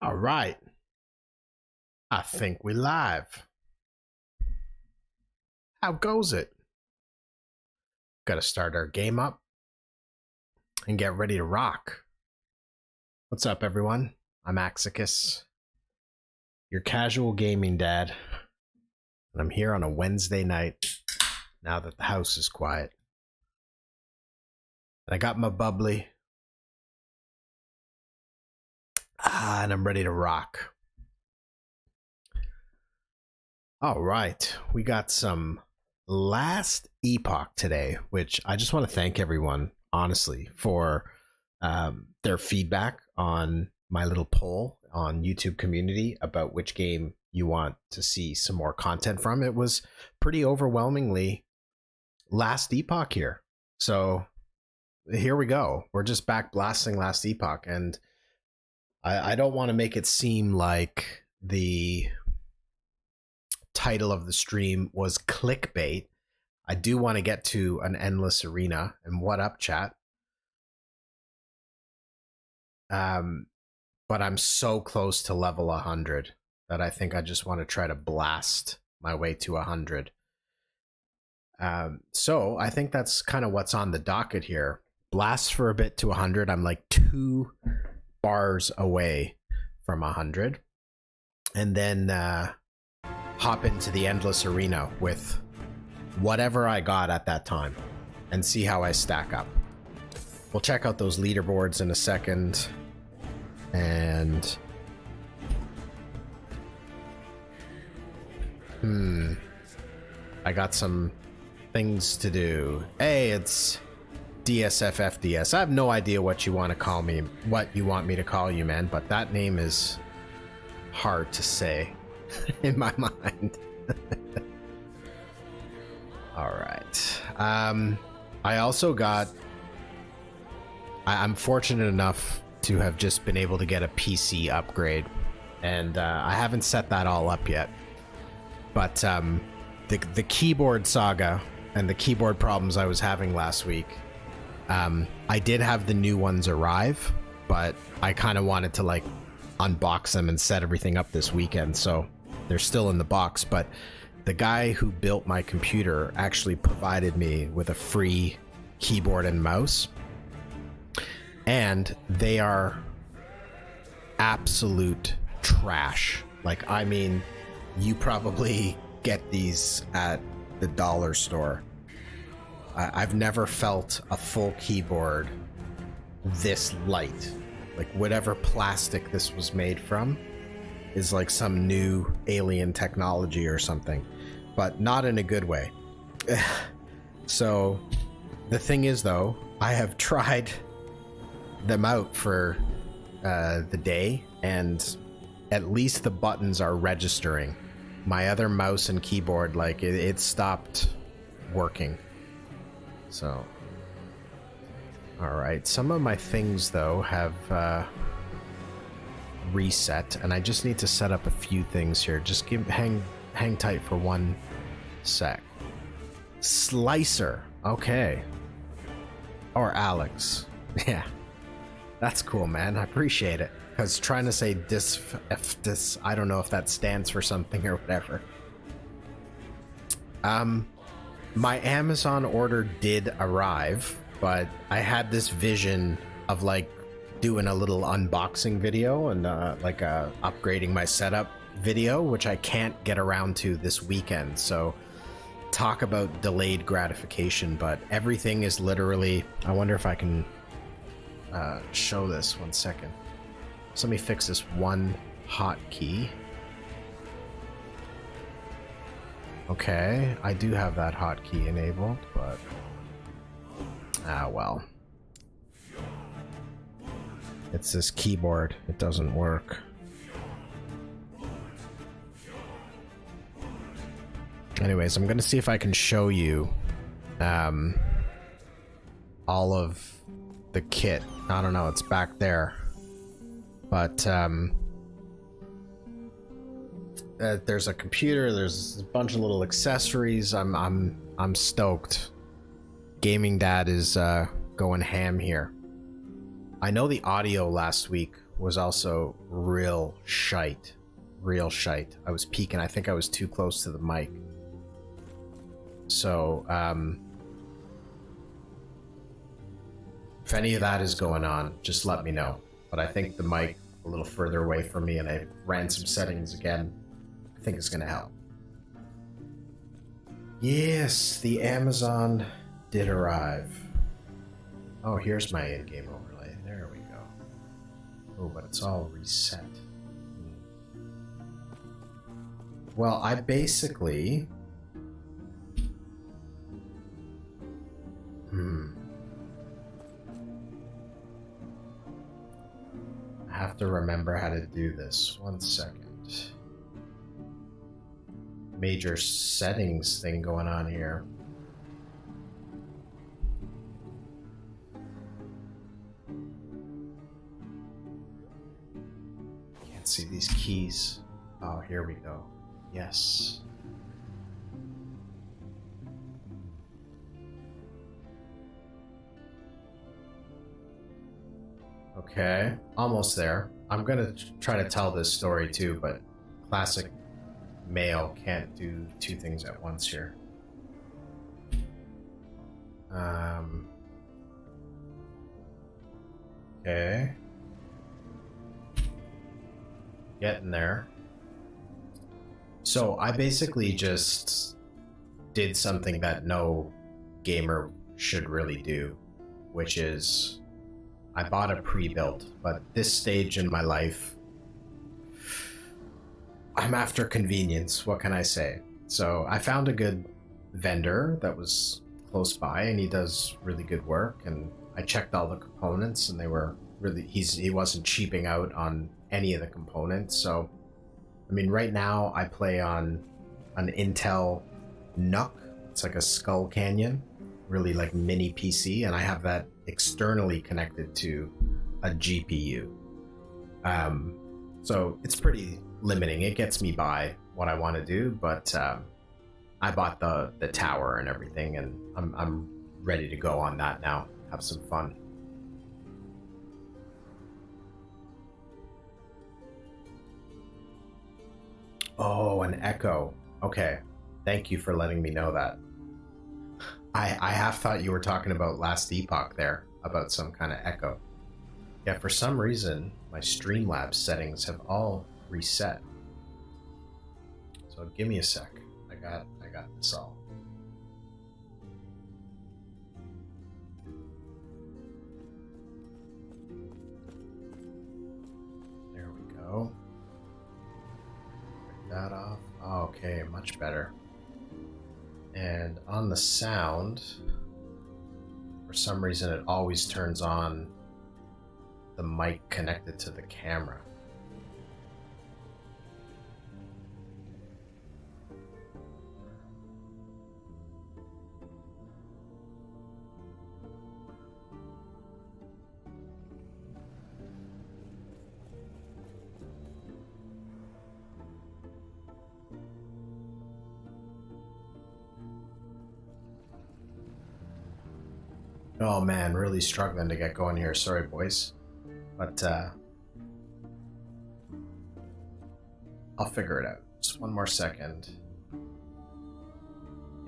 All right. I think we live. How goes it? Got to start our game up and get ready to rock. What's up, everyone? I'm Axxicus, your casual gaming dad, and I'm here on a Wednesday night now that the house is quiet. And I got my bubbly, and I'm ready to rock. All right, we got some last Epoch today, which I just want to thank everyone, honestly, for their feedback on my little poll on YouTube community about which game you want to see some more content from. It was pretty overwhelmingly last Epoch here. So here we go. We're just back blasting last Epoch, and I don't want to make it seem like the title of the stream was clickbait. I do want to get to an endless arena. And what up, chat? But I'm so close to level 100 that I think I just want to try to blast my way to 100. So I think that's kind of what's on the docket here. Blast for a bit to 100. I'm like 2 bars away from 100. And then hop into the endless arena with whatever I got at that time and see how I stack up. We'll check out those leaderboards in a second. And I got some things to do. Hey, it's DSFFDS. I have no idea what you want to call me, what you want me to call you, man, but that name is hard to say in my mind. All right. I also got, I'm fortunate enough to have just been able to get a PC upgrade, and I haven't set that all up yet. But the keyboard saga and the keyboard problems I was having last week, I did have the new ones arrive, but I kind of wanted to like unbox them and set everything up this weekend, so they're still in the box. But the guy who built my computer actually provided me with a free keyboard and mouse, and they are absolute trash. Like, I mean, you probably get these at the dollar store. I've never felt a full keyboard this light. Like, whatever plastic this was made from is like some new alien technology or something, but not in a good way. So the thing is, though, I have tried them out for the day, and at least the buttons are registering. My other mouse and keyboard, like, it stopped working. So all right, some of my things though have reset, and I just need to set up a few things here. Just hang tight for 1 sec. Slicer, okay. Or Alex. Yeah, that's cool, man. I appreciate it. I was trying to say dis, I don't know if that stands for something or whatever. My Amazon order did arrive, but I had this vision of like doing a little unboxing video and like a upgrading my setup video, which I can't get around to this weekend. So talk about delayed gratification, but everything is literally, I wonder if I can show this 1 second. So let me fix this one hotkey. Okay, I do have that hotkey enabled, but well. It's this keyboard, it doesn't work. Anyways, I'm gonna see if I can show you all of the kit. I don't know, it's back there. But there's a computer, there's a bunch of little accessories. I'm stoked. Gaming Dad is going ham here. I know the audio last week was also real shite. Real shite. I was peeking. I think I was too close to the mic. So, if any of that is going on, just let me know. But I think the mic a little further away from me, and I ran some settings again. I think it's going to help. Yes, the Amazon did arrive. Oh, here's my in-game overlay. There we go. Oh, but it's all reset. Well, I basically... I have to remember how to do this. 1 second. Major settings thing going on here. Can't see these keys. Oh, here we go. Yes. Okay, almost there. I'm gonna try to tell this story too, but classic male can't do two things at once here. Okay. Getting there. So I basically just did something that no gamer should really do, which is I bought a pre-built, but this stage in my life, I'm after convenience. What can I say? So I found a good vendor that was close by, and he does really good work. And I checked all the components, and they were really, he wasn't cheaping out on any of the components. So, I mean, right now I play on an Intel NUC. It's like a Skull Canyon, really like mini PC, and I have that externally connected to a GPU. So it's pretty limiting. It gets me by what I want to do, but I bought the tower and everything, and I'm ready to go on that now. Have some fun. Oh, an echo. Okay, thank you for letting me know that. I half thought you were talking about last Epoch there, about some kind of echo. Yeah, for some reason, my Streamlabs settings have all reset. So give me a sec. I got this all. There we go. Break that off. Okay, much better. And on the sound, for some reason it always turns on the mic connected to the camera. Oh man, really struggling to get going here. Sorry, boys. But I'll figure it out. Just one more second.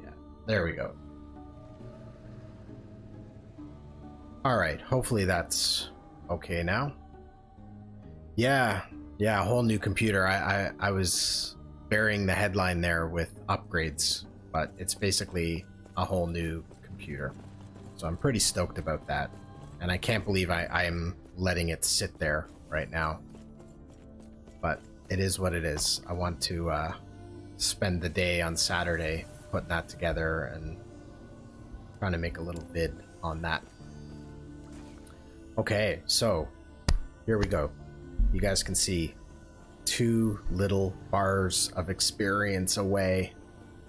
Yeah, there we go. All right, hopefully that's okay now. Yeah, a whole new computer. I was burying the headline there with upgrades, but it's basically a whole new computer. So I'm pretty stoked about that. And I can't believe I am letting it sit there right now. But it is what it is. I want to spend the day on Saturday putting that together and trying to make a little vid on that. Okay, so here we go. You guys can see 2 little bars of experience away.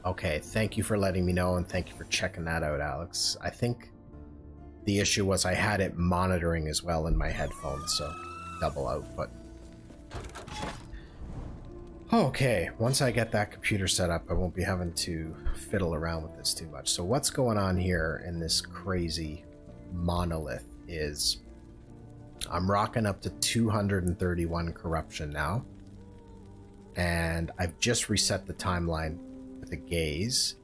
Okay, thank you for letting me know, and thank you for checking that out, Alex. I think the issue was I had it monitoring as well in my headphones, so double output. Okay, once I get that computer set up, I won't be having to fiddle around with this too much. So what's going on here in this crazy monolith is I'm rocking up to 231 corruption now. And I've just reset the timeline with a gaze.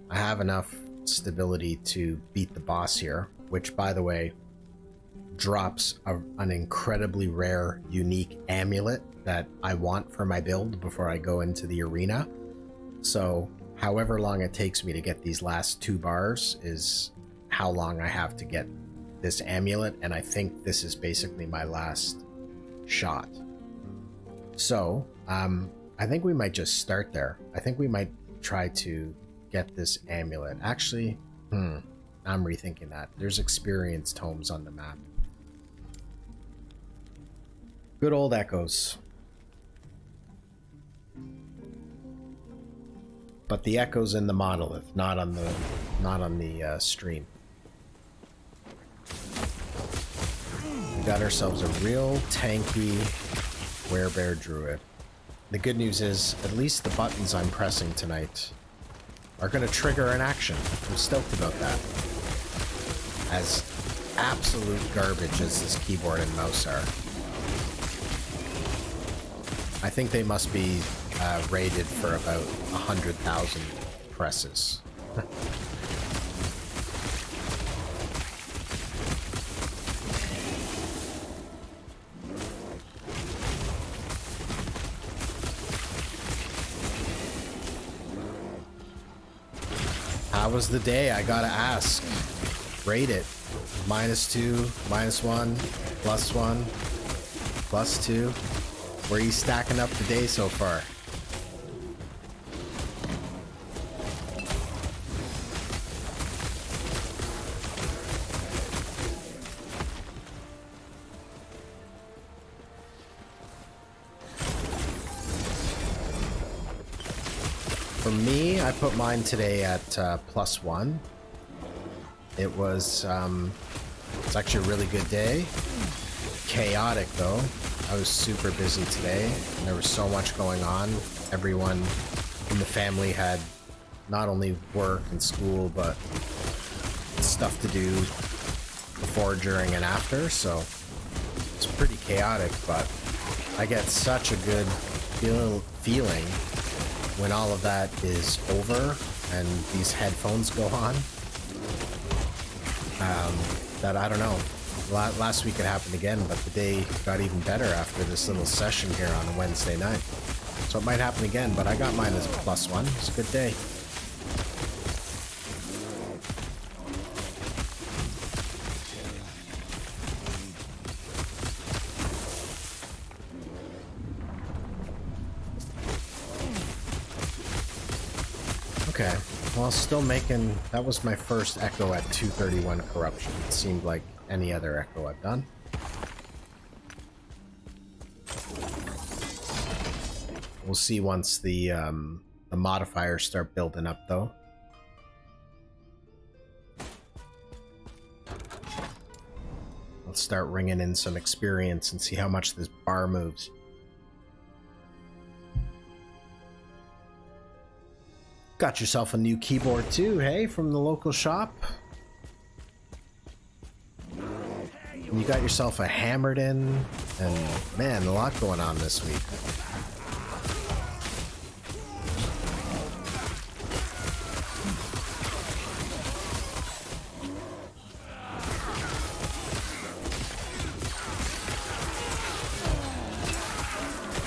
I have enough stability to beat the boss here, which, by the way, drops an incredibly rare, unique amulet that I want for my build before I go into the arena. So however long it takes me to get these last 2 bars is how long I have to get this amulet, and I think this is basically my last shot. So I think we might just start there. I think we might try to get this amulet. Actually, I'm rethinking that. There's experience tomes on the map. Good old echoes. But the echoes in the monolith, not on the stream. We got ourselves a real tanky Werebear Druid. The good news is, at least the buttons I'm pressing tonight are going to trigger an action. I'm stoked about that. As absolute garbage as this keyboard and mouse are, I think they must be rated for about 100,000 presses. How was the day? I gotta ask. Rate it. -2, -1, +1, +2. Where are you stacking up the day so far? For me, I put mine today at +1. It was it's actually a really good day. Chaotic though. I was super busy today, and there was so much going on. Everyone in the family had not only work and school, but stuff to do before, during, and after, so it's pretty chaotic, but I get such a good feeling when all of that is over and these headphones go on, that I don't know. Last week it happened again, but the day got even better after this little session here on a Wednesday night. So it might happen again, but I got mine as a +1. It's a good day. Okay, well, still making... That was my first echo at 231 corruption. It seemed like any other echo I've done. We'll see once the modifiers start building up, though. Let's start ringing in some experience and see how much this bar moves. Got yourself a new keyboard too, hey, from the local shop. And you got yourself a hammered in, and man, a lot going on this week.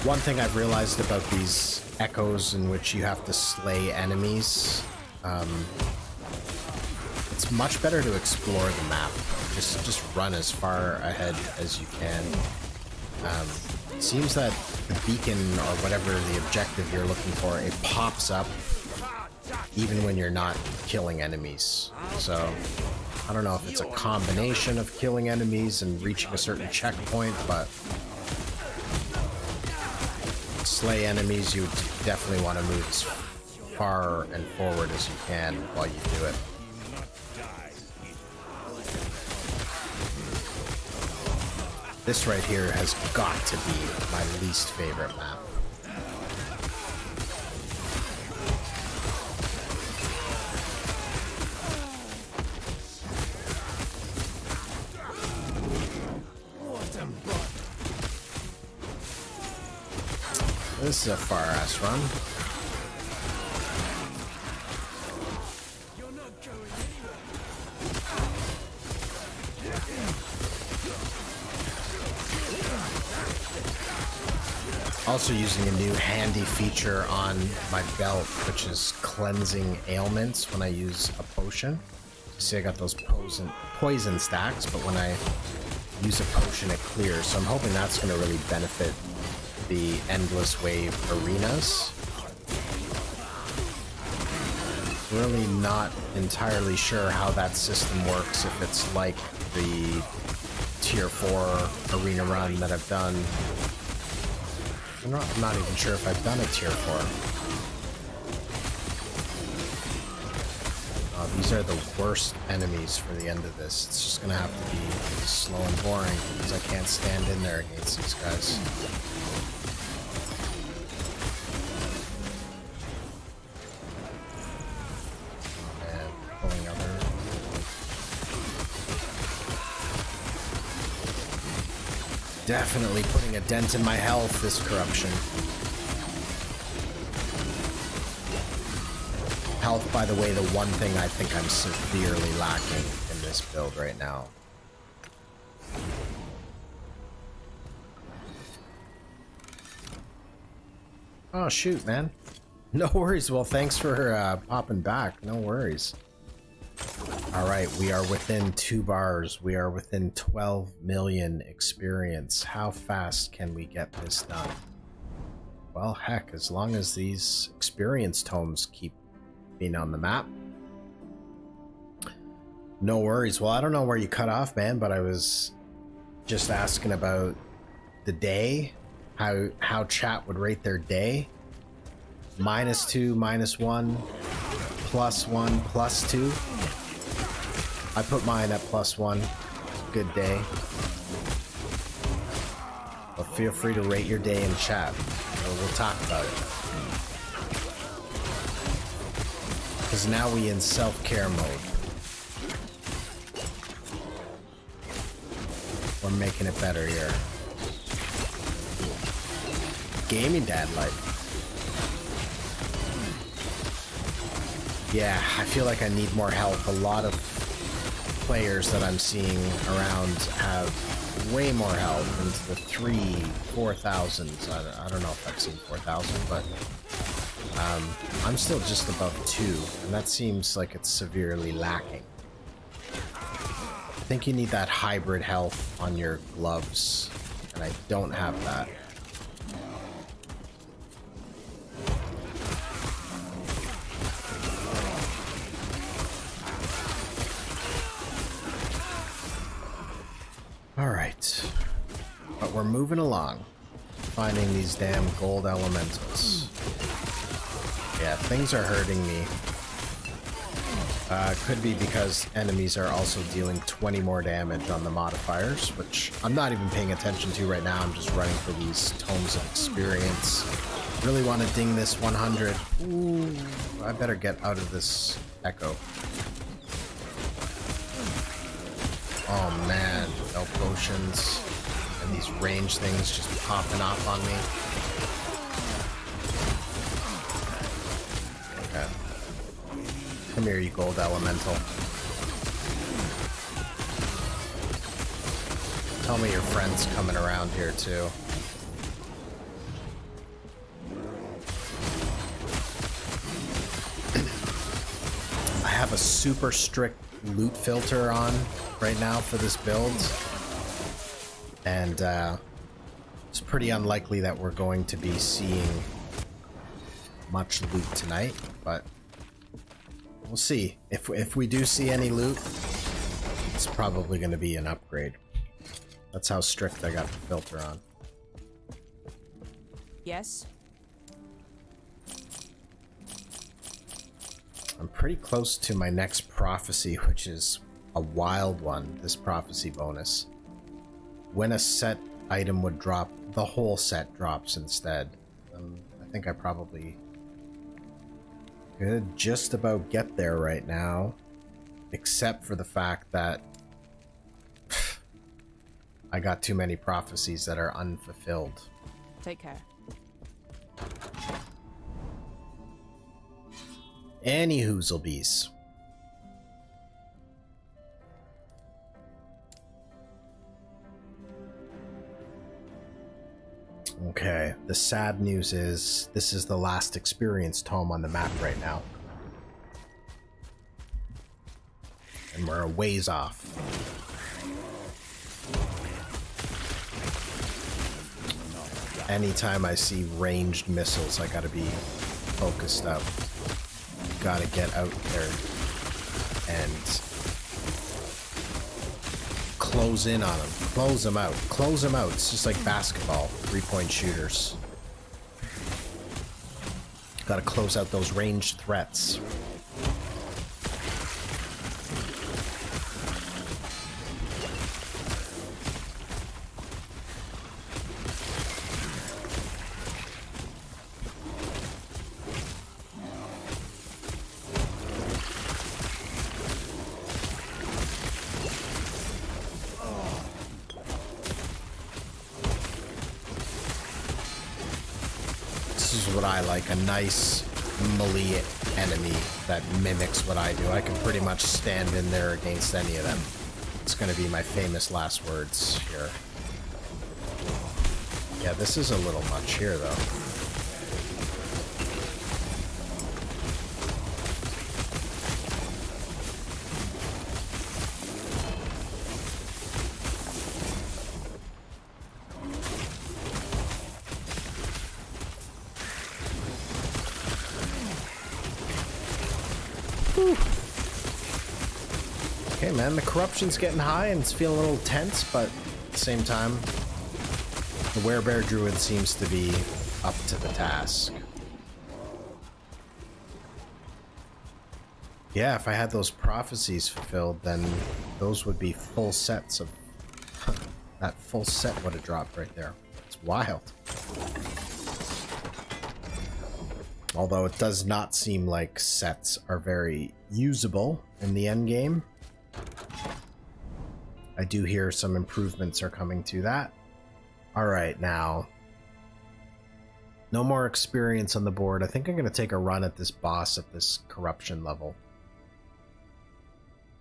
One thing I've realized about these echoes in which you have to slay enemies, it's much better to explore the map. Just run as far ahead as you can. It seems that the beacon or whatever the objective you're looking for, it pops up even when you're not killing enemies. So I don't know if it's a combination of killing enemies and reaching a certain checkpoint, but slay enemies, you definitely want to move as far and forward as you can while you do it. This right here has got to be my least favorite map. This is a far ass run. Also using a new handy feature on my belt, which is cleansing ailments when I use a potion. See, I got those poison stacks, but when I use a potion, it clears. So I'm hoping that's going to really benefit the endless wave arenas. Really not entirely sure how that system works, if it's like the tier 4 arena run that I've done. I'm not even sure if I've done a tier 4. These are the worst enemies for the end of this. It's just gonna have to be slow and boring because I can't stand in there against these guys. Oh man, pulling other. Definitely putting a dent in my health, this corruption. Health, by the way, the one thing I think I'm severely lacking in this build right now. Oh shoot, man. No worries. Well, thanks for popping back. No worries. Alright, we are within 2 bars. We are within 12 million experience. How fast can we get this done? Well, heck, as long as these experience tomes keep being on the map. No worries. Well, I don't know where you cut off, man, but I was just asking about the day, how chat would rate their day. -2, -1, +1, +2. I put mine at +1. Good day. But feel free to rate your day in chat. We'll talk about it. Because now we in self-care mode. We're making it better here. Gaming dad life. Yeah, I feel like I need more help. A lot of players that I'm seeing around have way more health, into the 3,000-4,000s. I don't know if I've seen 4,000, but I'm still just above 2, and that seems like it's severely lacking. I think you need that hybrid health on your gloves, and I don't have that. Alright, but we're moving along, finding these damn gold elementals. Yeah, things are hurting me. Could be because enemies are also dealing 20 more damage on the modifiers, which I'm not even paying attention to right now. I'm just running for these tomes of experience. Really want to ding this 100. Ooh, I better get out of this echo. Oh man, no potions. And these range things just popping off on me. Okay. Come here, you gold elemental. Tell me your friend's coming around here too. I have a super strict loot filter on right now for this build, and it's pretty unlikely that we're going to be seeing much loot tonight, but we'll see. If we do see any loot, it's probably going to be an upgrade. That's how strict I got the filter on. Yes? I'm pretty close to my next prophecy, which is a wild one, this prophecy bonus. When a set item would drop, the whole set drops instead. I think I probably could just about get there right now, except for the fact that I got too many prophecies that are unfulfilled. Take care. Any hoozlebees. Okay, the sad news is this is the last experience tome on the map right now. And we're a ways off. Anytime I see ranged missiles, I gotta be focused up. Gotta get out there and close in on them. Close them out. Close them out. It's just like basketball. 3-point shooters. Gotta close out those ranged threats. This is what I like, a nice melee enemy that mimics what I do. I can pretty much stand in there against any of them. It's going to be my famous last words here. Yeah, this is a little much here, though. Okay, man, the corruption's getting high and it's feeling a little tense, but at the same time, the Werebear Druid seems to be up to the task. Yeah, if I had those prophecies fulfilled, then those would be full sets of... that full set would have dropped right there. It's wild. Although it does not seem like sets are very usable in the end game. I do hear some improvements are coming to that. Alright, now. No more experience on the board. I think I'm going to take a run at this boss at this corruption level.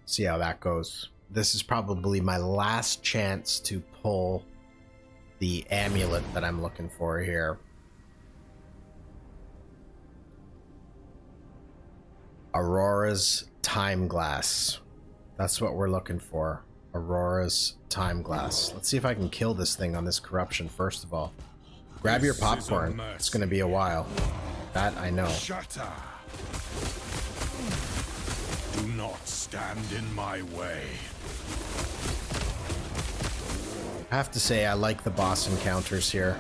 See how that goes. This is probably my last chance to pull the amulet that I'm looking for here. Aurora's Time Glass. That's what we're looking for. Aurora's Time Glass. Let's see if I can kill this thing on this corruption first of all. Grab your popcorn. It's going to be a while. That I know. Shatter. Do not stand in my way. I have to say I like the boss encounters here.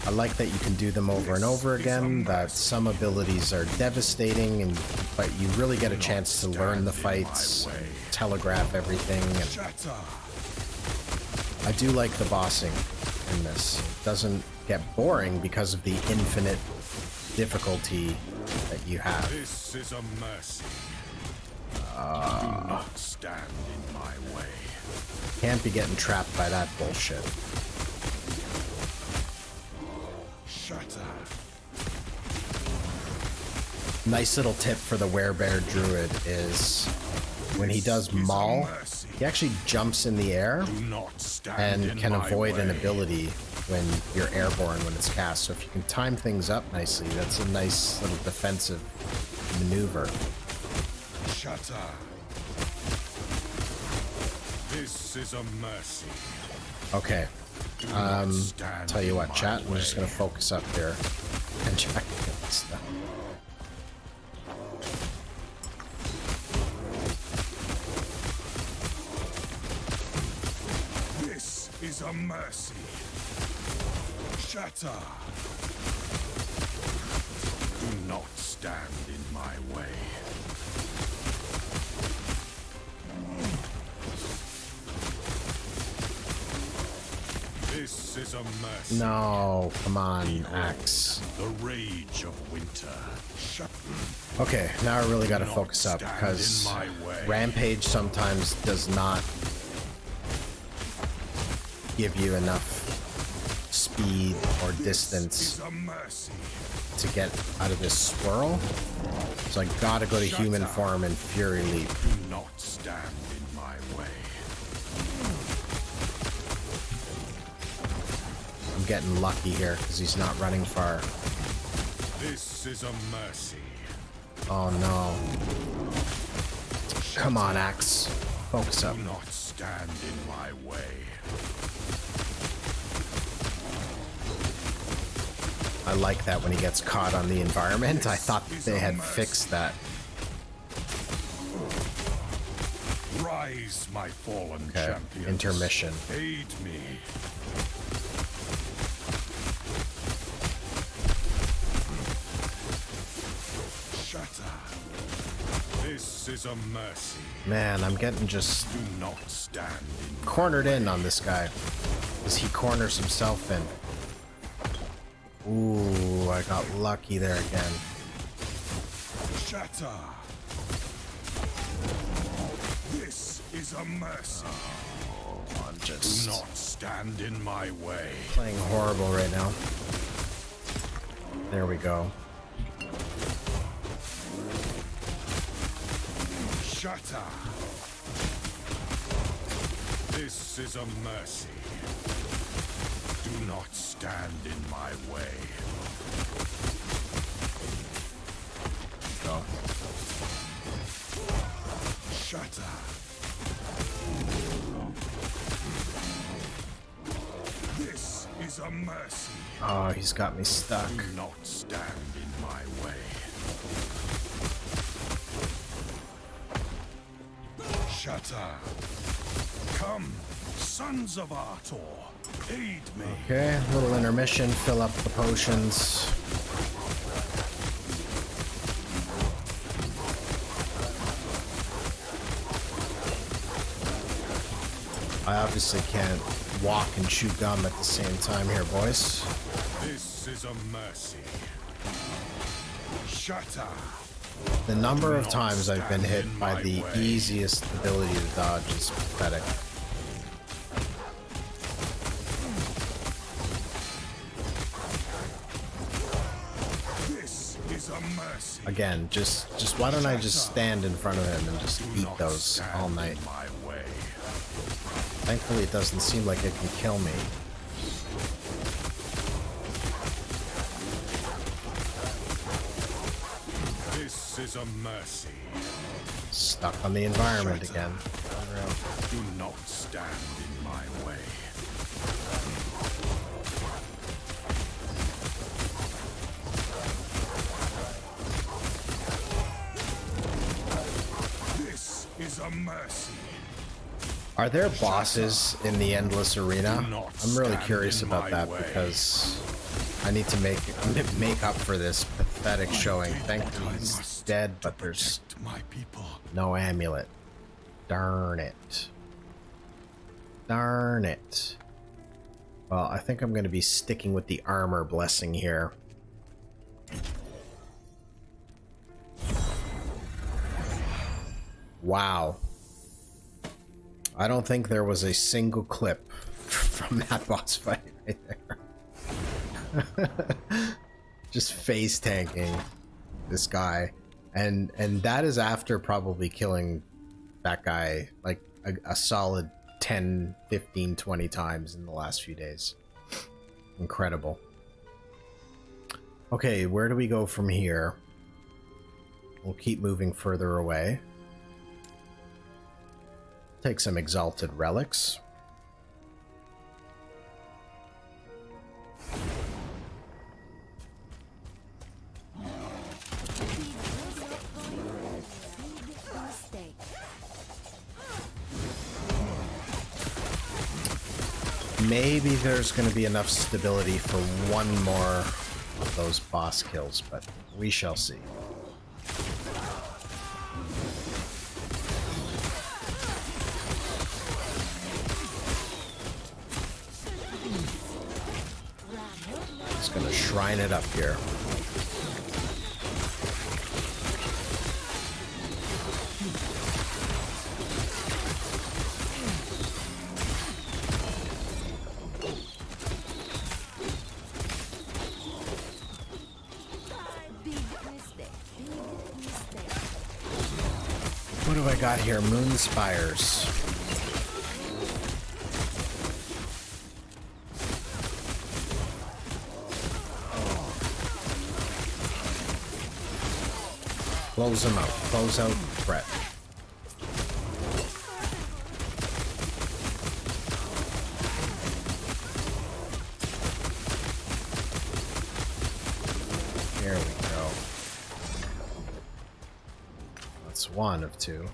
I like that you can do them over and over again, that some abilities are devastating, but you really get a chance to learn the fights, telegraph everything. And I do like the bossing in this. It doesn't get boring because of the infinite difficulty that you have. This is a mercy. Do not stand in my way. Can't be getting trapped by that bullshit. Nice little tip for the Werebear Druid is when he does Maul, he actually jumps in the air and can avoid an ability when you're airborne when it's cast. So if you can time things up nicely, that's a nice little defensive maneuver. Shatter. This is a mercy. Okay. Tell you what, chat, we're just gonna focus up here and try to get this stuff. This is a mercy. Shatter. Do not stand in my way. This is a mercy. No, come on, Axe. The rage of winter. Okay, now I really gotta focus up because Rampage sometimes does not give you enough speed or distance to get out of this swirl. So I gotta go to human form and Fury Leap. Do not stand in my way. I'm getting lucky here because he's not running far. This is a mercy. Oh no. Come on, Axe. Focus up. Do not stand in my way. I like that when he gets caught on the environment. I thought they had fixed that. Rise, my fallen Okay, champions. intermission. Aid me. Shatter. This is a mercy. Man, I'm getting just Do not stand in cornered in on this guy. As he corners himself in. Ooh, I got lucky there again. shatter. This is a mercy. I'm Do just not stand in my way. playing horrible right now. There we go. Shatter. This is a mercy. Do not stand in my way. Go. Shatter. This is a mercy. Oh, he's got me stuck. Do not stand in my way. Shatter. Come, sons of Artor, aid me. Okay, little intermission, fill up the potions. I obviously can't walk and chew gum at the same time here, boys. This is a mercy. Shatter. The number of times I've been hit by the easiest ability to dodge is pathetic. This is a mercy. Again, just why don't I just stand in front of him and just eat those all night? My way. Thankfully, it doesn't seem like it can kill me. This is a mercy. Stuck on the environment again. Do not stand in my way. This is a mercy. Are there bosses in the Endless Arena? I'm really curious about that because I need to make up for this pathetic showing. Thankfully he's dead, but there's My people. no amulet. Darn it. Darn it. Well, I think I'm going to be sticking with the armor blessing here. Wow. I don't think there was a single clip from that boss fight right there. Just face tanking this guy. And that is after probably killing that guy like a solid 10, 15, 20 times in the last few days. Incredible. Okay, where do we go from here? We'll keep moving further away. Take some exalted relics. Maybe there's going to be enough stability for one more of those boss kills, but we shall see. Just going to shrine it up here. What have I got here? Moon spires. Close them out. Close out threat. There we go. That's one of two.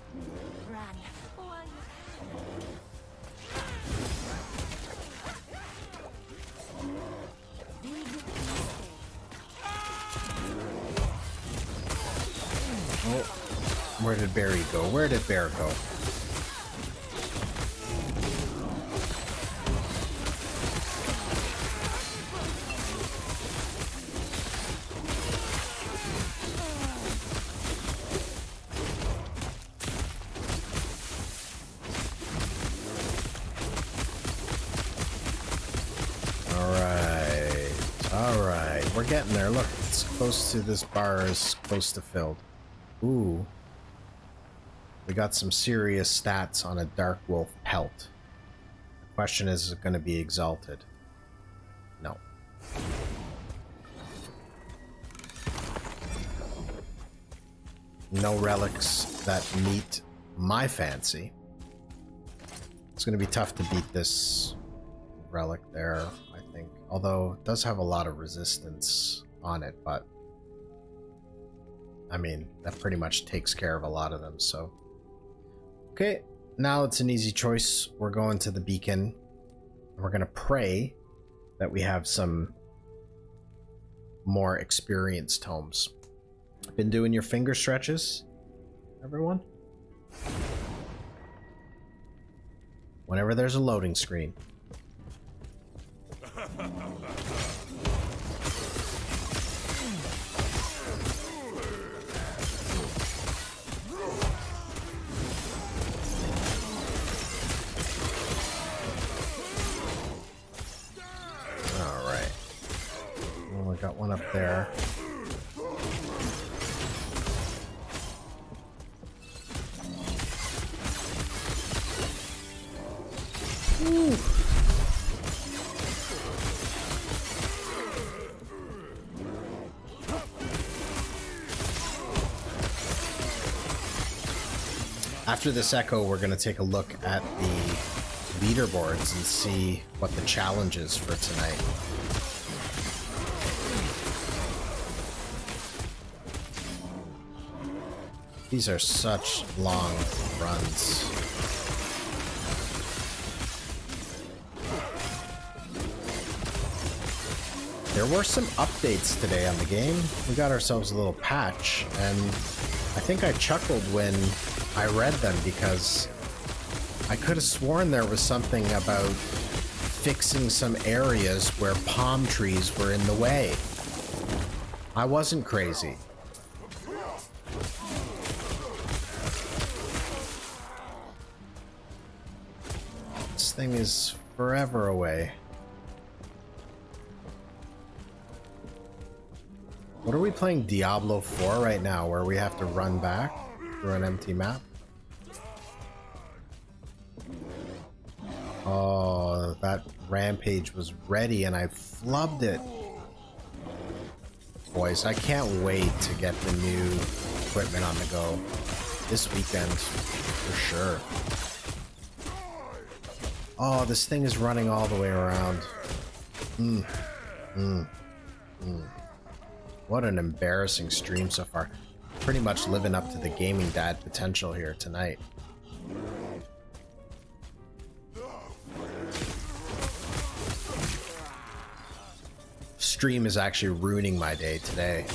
Oh, where did Barry go? Where did Bear go? Alright, we're getting there. Look, it's close to, this bar is close to filled. Ooh. We got some serious stats on a Dark Wolf pelt. The question is it going to be exalted? No. No relics that meet my fancy. It's going to be tough to beat this relic there, I think. Although it does have a lot of resistance on it, but I mean, that pretty much takes care of a lot of them, so. Okay, now it's an easy choice. We're going to the beacon. And we're going to pray that we have some more experience tomes. Been doing your finger stretches, everyone? Whenever there's a loading screen. Alright. Well, we got one up there. Ooh. After this echo, we're going to take a look at the leaderboards and see what the challenge is for tonight. These are such long runs. There were some updates today on the game. We got ourselves a little patch, and I think I chuckled when I read them because I could have sworn there was something about fixing some areas where palm trees were in the way. I wasn't crazy. This thing is forever away. What are we playing, Diablo 4 right now, where we have to run back through an empty map? Oh, that rampage was ready and I flubbed it. Boys, I can't wait to get the new equipment on the go this weekend, for sure. Oh, this thing is running all the way around. What an embarrassing stream so far. Pretty much living up to the gaming dad potential here tonight. Stream is actually ruining my day today.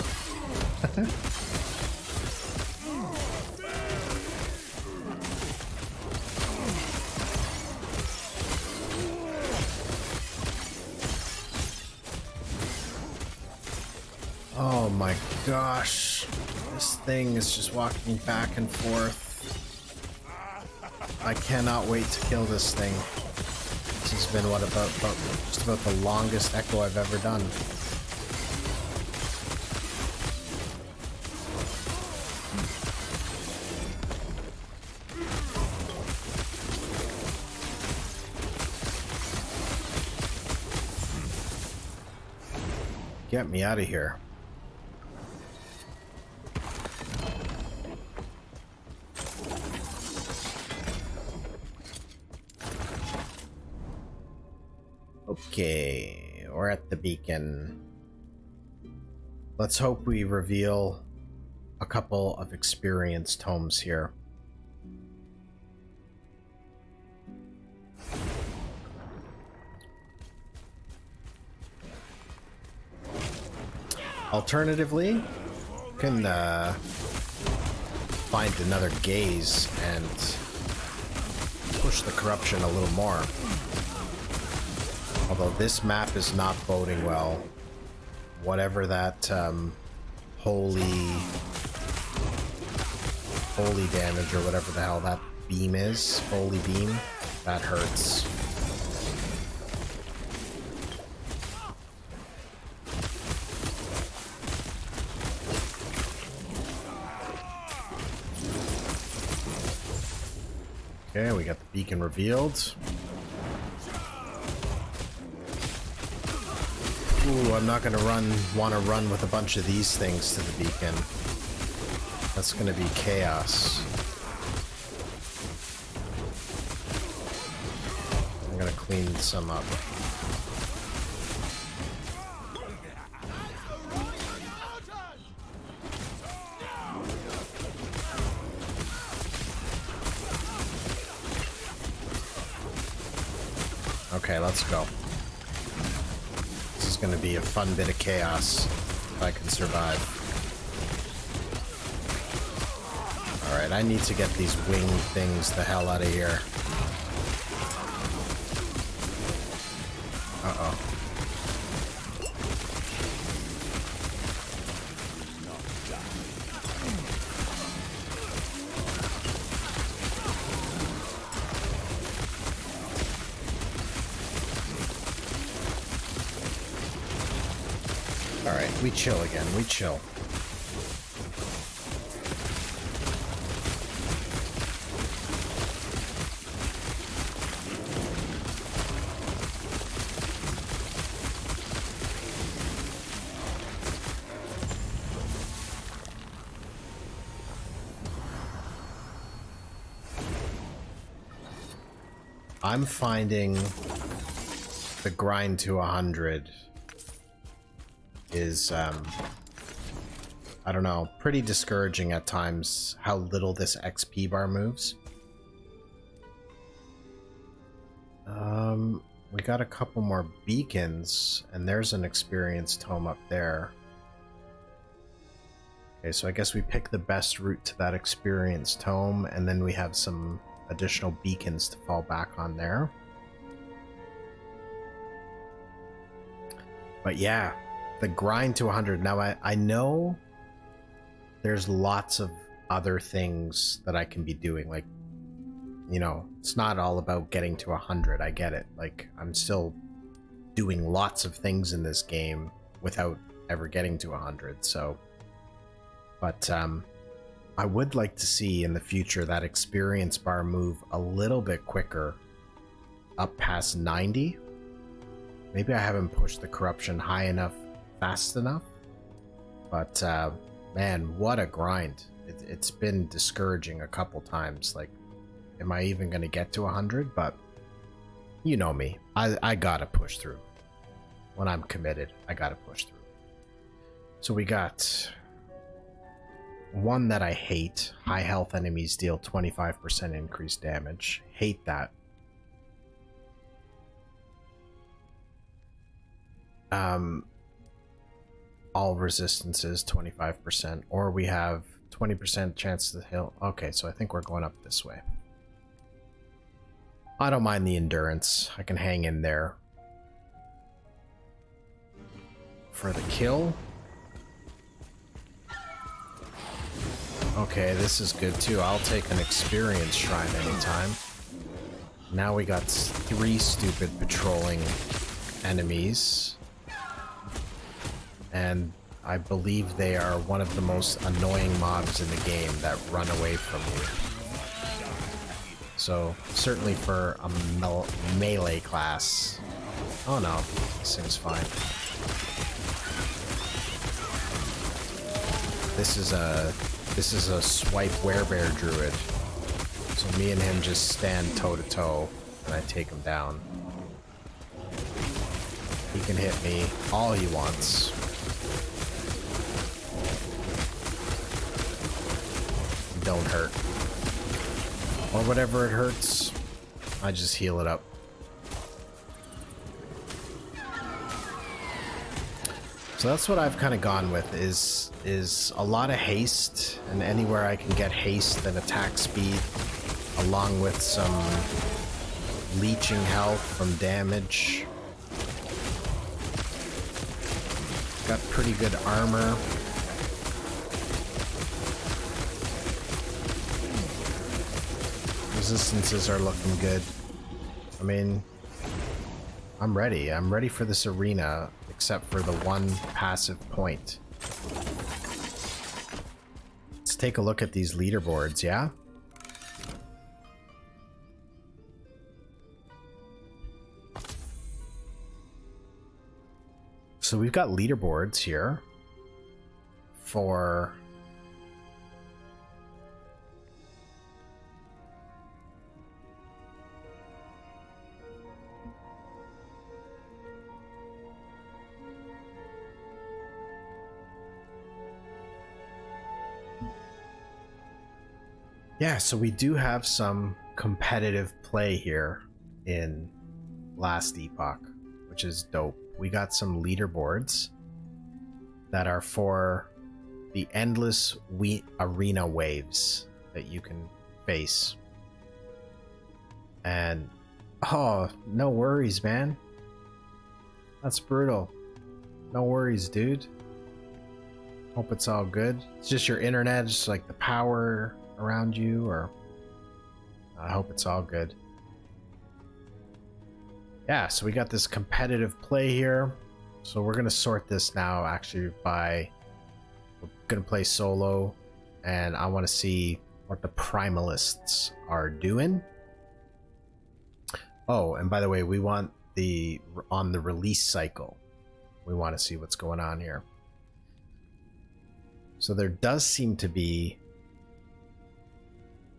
Oh my gosh, this thing is just walking back and forth. I cannot wait to kill this thing. This has been what, just about the longest echo I've ever done. Get me out of here. Okay, we're at the beacon. Let's hope we reveal a couple of experience tomes here. Alternatively, you can find another gaze and push the corruption a little more. Although this map is not boding well. Whatever that holy damage or whatever the hell that beam is, holy beam, that hurts. Okay, we got the beacon revealed. Ooh, I'm not gonna want to run with a bunch of these things to the beacon. That's gonna be chaos. I'm gonna clean some up. Okay, let's go. This is gonna be a fun bit of chaos if I can survive. Alright, I need to get these wing things the hell out of here. Uh-oh. Alright, we chill again, we chill. I'm finding the grind to 100 is, I don't know, pretty discouraging at times how little this XP bar moves. We got a couple more beacons, and there's an experience tome up there. Okay, so I guess we pick the best route to that experience tome, and then we have some additional beacons to fall back on there. But yeah, the grind to 100. Now I know there's lots of other things that I can be doing, like, you know, it's not all about getting to 100. I get it. Like, I'm still doing lots of things in this game without ever getting to 100. So, but I would like to see in the future that experience bar move a little bit quicker up past 90. Maybe I haven't pushed the corruption high enough, fast enough. But man, what a grind. It's been discouraging a couple times. Like, am I even going to get to 100? But you know me. I gotta push through. When I'm committed, I gotta push through. So we got one that I hate. High health enemies deal 25% increased damage. Hate that. All resistances 25%, or we have 20% chance to heal. Okay, so I think we're going up this way. I don't mind the endurance. I can hang in there. For the kill. Okay, this is good too. I'll take an experience shrine anytime. Now we got 3 stupid patrolling enemies. And I believe they are one of the most annoying mobs in the game that run away from you. So, certainly for a melee class. Oh no, this thing's fine. This is a Swipe Werebear Druid. So me and him just stand toe to toe, and I take him down. He can hit me all he wants. Don't hurt. Or whatever it hurts, I just heal it up. So that's what I've kind of gone with, is a lot of haste, and anywhere I can get haste and attack speed, along with some leeching health from damage. Got pretty good armor. Resistances are looking good. I mean, I'm ready. I'm ready for this arena, except for the one passive point. Let's take a look at these leaderboards, yeah? So we've got leaderboards here for yeah, so we do have some competitive play here in last Epoch, which is dope. We got some leaderboards that are for the endless arena waves that you can face. And oh, no worries, man. That's brutal. No worries, dude. Hope it's all good. It's just your internet, just like the power around you, or I hope it's all good. Yeah, so we got this competitive play here. So we're gonna sort this now actually by, we're gonna play solo, and I want to see what the primalists are doing. Oh, and by the way, we want on the release cycle, we want to see what's going on here. So there does seem to be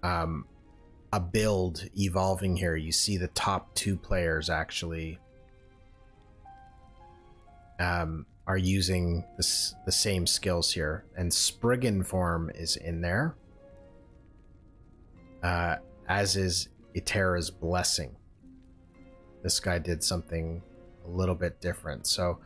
a build evolving here. You see the top 2 players actually are using the same skills here, and Spriggan form is in there, as is Itera's Blessing. This guy did something a little bit different. So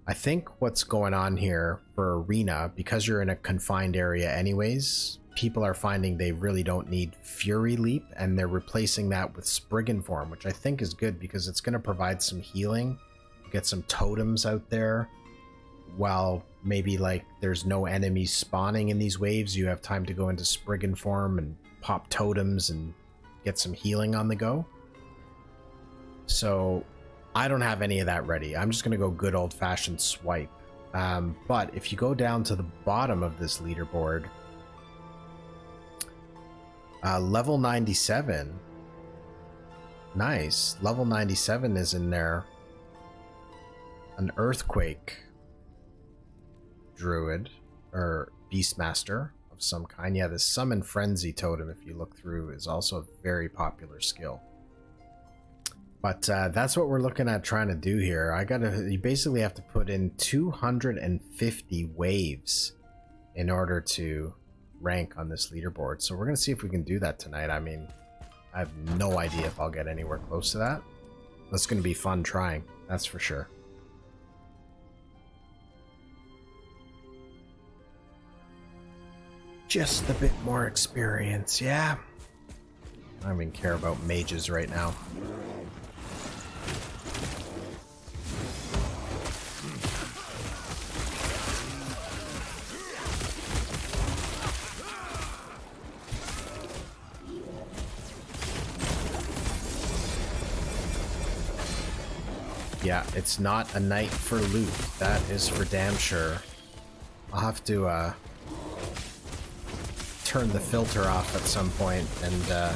I think what's going on here for Arena, because you're in a confined area anyways, people are finding they really don't need Fury Leap, and they're replacing that with Spriggan form, which I think is good because it's going to provide some healing, get some totems out there. While maybe like there's no enemies spawning in these waves, you have time to go into Spriggan form and pop totems and get some healing on the go. So I don't have any of that ready. I'm just going to go good old-fashioned swipe. But if you go down to the bottom of this leaderboard, level 97, nice, level 97 is in there. An Earthquake Druid, or Beastmaster of some kind. Yeah, the Summon Frenzy totem, if you look through, is also a very popular skill. But that's what we're looking at trying to do here. You basically have to put in 250 waves in order to rank on this leaderboard. So we're going to see if we can do that tonight. I mean, I have no idea if I'll get anywhere close to that. That's going to be fun trying, that's for sure. Just a bit more experience, yeah. I don't even care about mages right now. Yeah, it's not a night for loot. That is for damn sure. I'll have to turn the filter off at some point and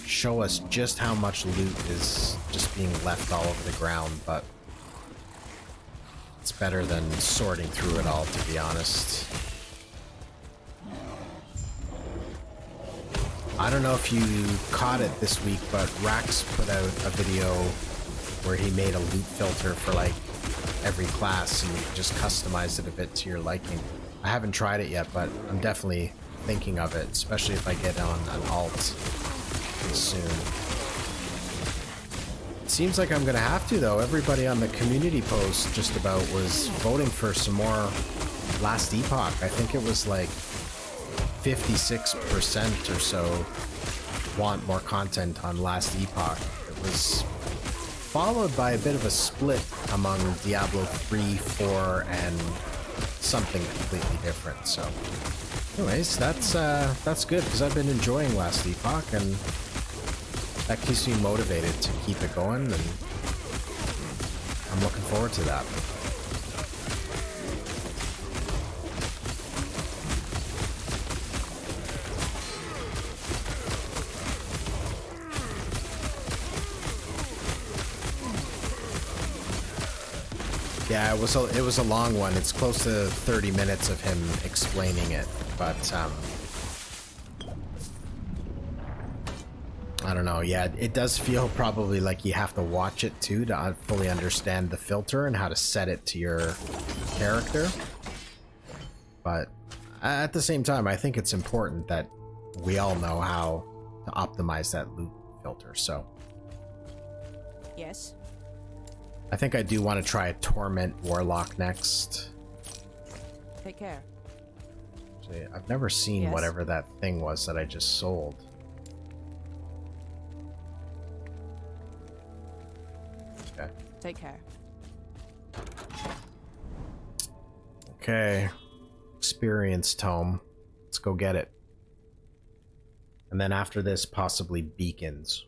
show us just how much loot is just being left all over the ground, but it's better than sorting through it all, to be honest. I don't know if you caught it this week, but Rax put out a video where he made a loot filter for like every class and you just customized it a bit to your liking. I haven't tried it yet, but I'm definitely thinking of it, especially if I get on an alt soon. It seems like I'm gonna have to though. Everybody on the community post just about was voting for some more Last Epoch. I think it was like 56% or so want more content on Last Epoch. It was followed by a bit of a split among Diablo 3, 4, and something completely different. So anyways, that's good because I've been enjoying Last Epoch and that keeps me motivated to keep it going, and I'm looking forward to that. Yeah, it was a long one. It's close to 30 minutes of him explaining it, but I don't know. Yeah, it does feel probably like you have to watch it too to fully understand the filter and how to set it to your character. But at the same time, I think it's important that we all know how to optimize that loot filter. So yes. I think I do want to try a Torment Warlock next. Take care. Actually, I've never seen whatever that thing was that I just sold. Okay. Take care. Okay. Experience Tome. Let's go get it. And then after this, possibly Beacons.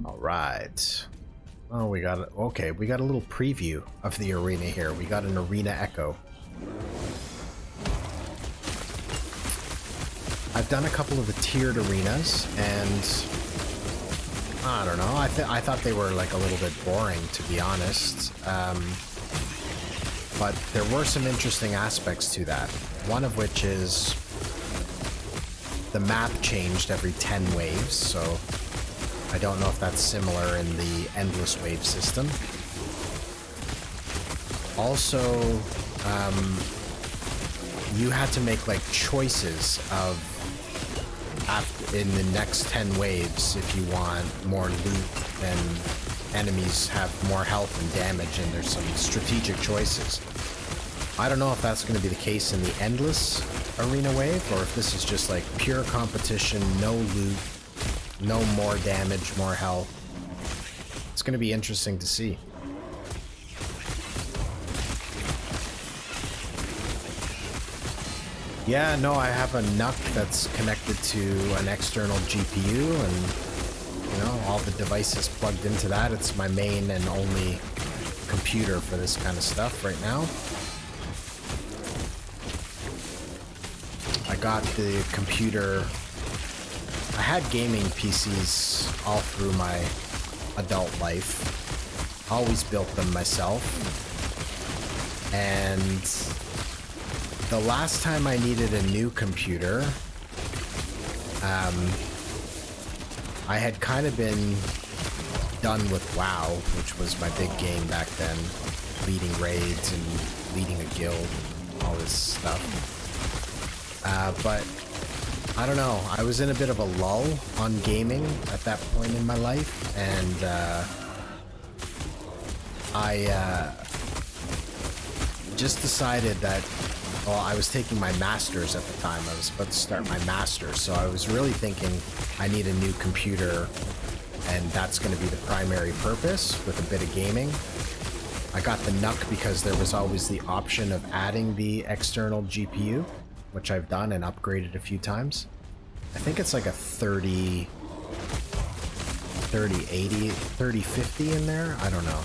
All right. Oh, we got it. Okay, we got a little preview of the arena here. We got an arena echo. I've done a couple of the tiered arenas, and I don't know. I thought they were like a little bit boring, to be honest. But there were some interesting aspects to that. One of which is the map changed every 10 waves, so I don't know if that's similar in the endless wave system. Also, you had to make like choices of in the next 10 waves if you want more loot and enemies have more health and damage, and there's some strategic choices. I don't know if that's going to be the case in the endless arena wave, or if this is just like pure competition, no loot, no more damage, more health. It's going to be interesting to see. Yeah, no, I have a NUC that's connected to an external GPU, and you know, all the devices plugged into that. It's my main and only computer for this kind of stuff right now. I got the computer. I had gaming PCs all through my adult life. Always built them myself. And the last time I needed a new computer, I had kind of been done with WoW, which was my big game back then, leading raids and leading a guild, all this stuff. But I don't know, I was in a bit of a lull on gaming at that point in my life, and I just decided that, well, I was taking my master's at the time. I was about to start my master's, so I was really thinking I need a new computer, and that's going to be the primary purpose with a bit of gaming. I got the NUC because there was always the option of adding the external GPU, which I've done and upgraded a few times. I think it's like a 3080, 3050 in there. I don't know.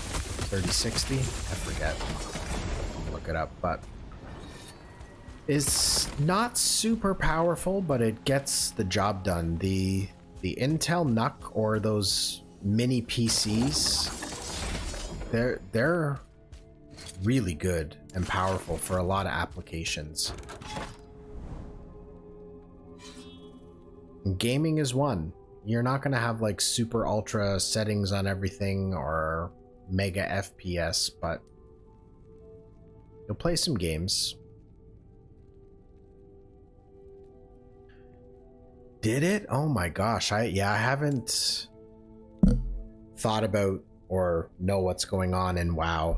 3060? I forget. Look it up, but is not super powerful, but it gets the job done. The Intel NUC, or those mini PCs, they're really good and powerful for a lot of applications. And gaming is one. You're not going to have like super ultra settings on everything or mega FPS, but you'll play some games. Did it? Oh my gosh. I haven't thought about or know what's going on in WoW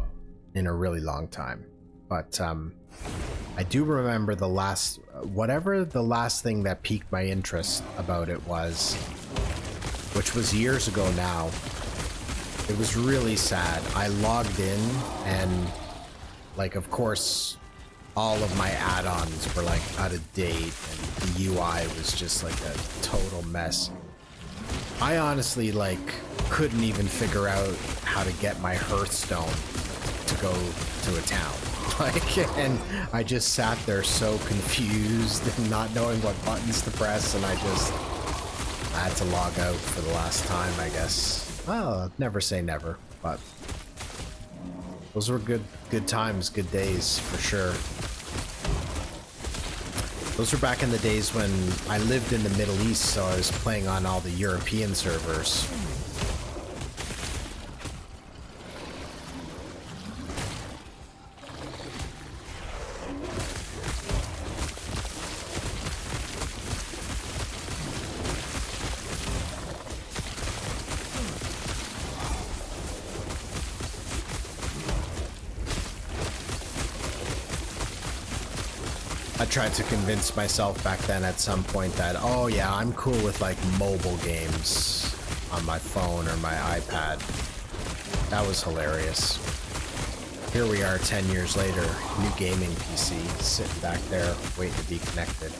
in a really long time. But I do remember the last, whatever the last thing that piqued my interest about it was, which was years ago now. It was really sad. I logged in and, like, of course, all of my add-ons were like out of date and the UI was just like a total mess. I honestly like couldn't even figure out how to get my Hearthstone to go to a town. Like, and I just sat there so confused and not knowing what buttons to press, and I had to log out for the last time, I guess. Well, never say never, but those were good times, good days for sure. Those were back in the days when I lived in the Middle East, so I was playing on all the European servers. I tried to convince myself back then at some point that, oh yeah, I'm cool with like mobile games on my phone or my iPad. That was hilarious. Here we are 10 years later, new gaming PC, sitting back there waiting to be connected.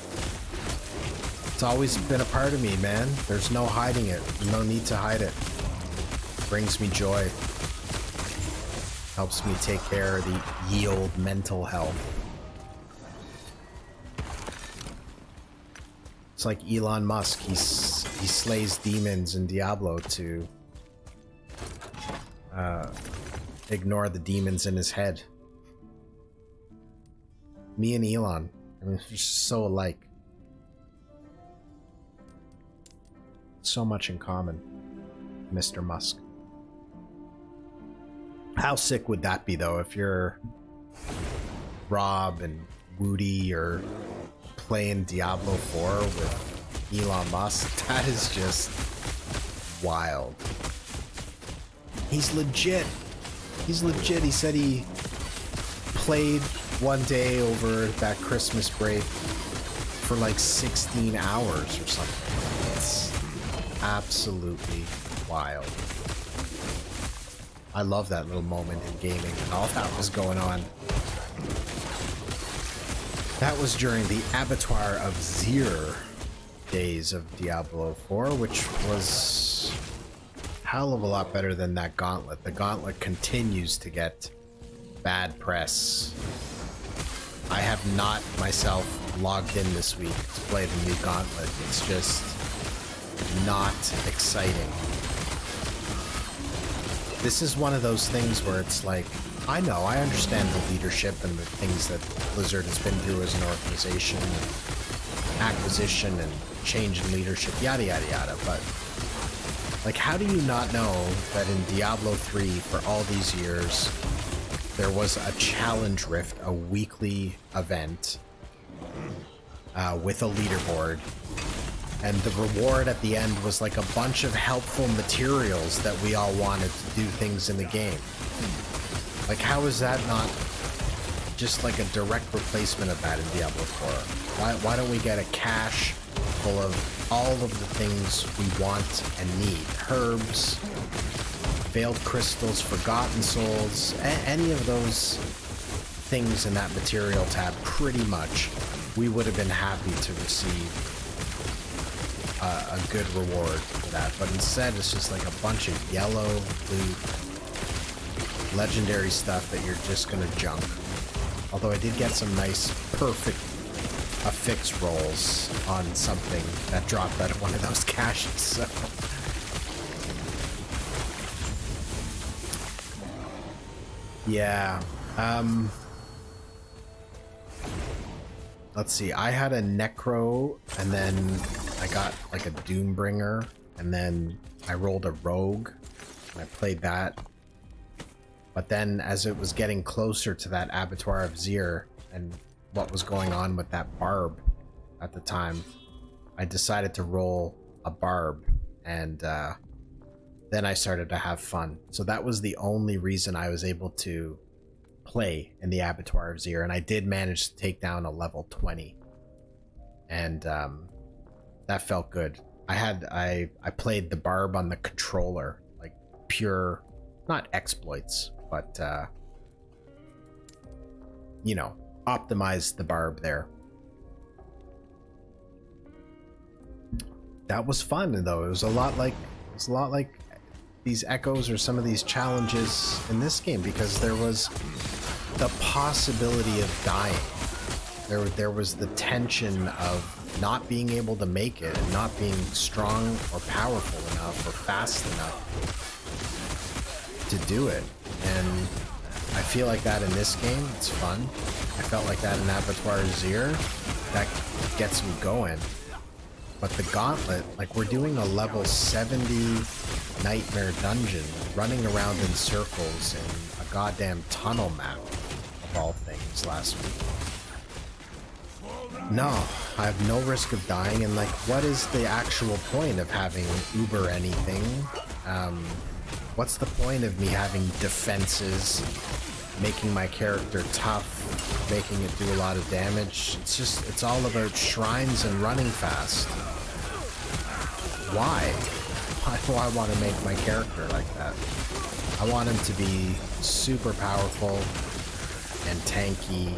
It's always been a part of me, man. There's no hiding it. No need to hide it. Brings me joy. Helps me take care of the ye olde mental health. It's like Elon Musk. He slays demons in Diablo to ignore the demons in his head. Me and Elon, I mean, we're so alike. So much in common, Mr. Musk. How sick would that be, though, if you're Rob and Woody or playing Diablo 4 with Elon Musk? That is just wild. He's legit. He's legit. He said he played one day over that Christmas break for like 16 hours or something. It's absolutely wild. I love that little moment in gaming and all that was going on. That was during the Abattoir of Zir days of Diablo 4, which was a hell of a lot better than that Gauntlet. The Gauntlet continues to get bad press. I have not myself logged in this week to play the new Gauntlet. It's just not exciting. This is one of those things where it's like, I know, I understand the leadership and the things that Blizzard has been through as an organization, and acquisition and change in leadership, yada yada yada, but like, how do you not know that in Diablo 3 for all these years there was a challenge rift, a weekly event with a leaderboard, and the reward at the end was like a bunch of helpful materials that we all wanted to do things in the game? Like, how is that not just like a direct replacement of that in Diablo 4? Why don't we get a cache full of all of the things we want and need? Herbs, Veiled Crystals, Forgotten Souls, any of those things in that material tab, pretty much, we would have been happy to receive a good reward for that. But instead, it's just like a bunch of yellow loot, legendary stuff that you're just gonna junk. Although I did get some nice, perfect fix rolls on something that dropped out of one of those caches. So. Yeah. Let's see. I had a Necro, and then I got like a Doombringer, and then I rolled a Rogue, and I played that. But then as it was getting closer to that Abattoir of Zir and what was going on with that Barb at the time, I decided to roll a Barb, and then I started to have fun. So that was the only reason I was able to play in the Abattoir of Zir, and I did manage to take down a level 20, and that felt good. I played the Barb on the controller, like pure, not exploits, but you know, optimized the Barb there. That was fun though. It was a lot like these echoes or some of these challenges in this game, because there was the possibility of dying. There was the tension of not being able to make it, and not being strong or powerful enough or fast enough to do it. And I feel like that in this game. It's fun. I felt like that in Abattoir Zir. That gets me going. But the Gauntlet, like, we're doing a level 70 nightmare dungeon, running around in circles in a goddamn tunnel map, of all things, last week. No, I have no risk of dying, and like, what is the actual point of having Uber anything? What's the point of me having defenses, making my character tough, making it do a lot of damage? It's all about shrines and running fast. Why? Why do I want to make my character like that? I want him to be super powerful and tanky,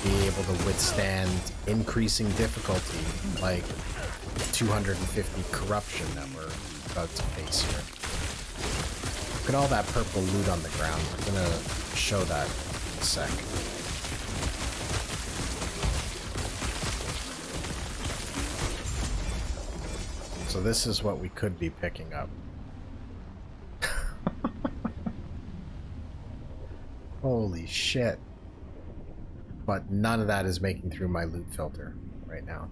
be able to withstand increasing difficulty, like 250 corruption that we're about to face here. Look at all that purple loot on the ground. I'm gonna show that in a sec. So this is what we could be picking up. Holy shit. But none of that is making through my loot filter right now.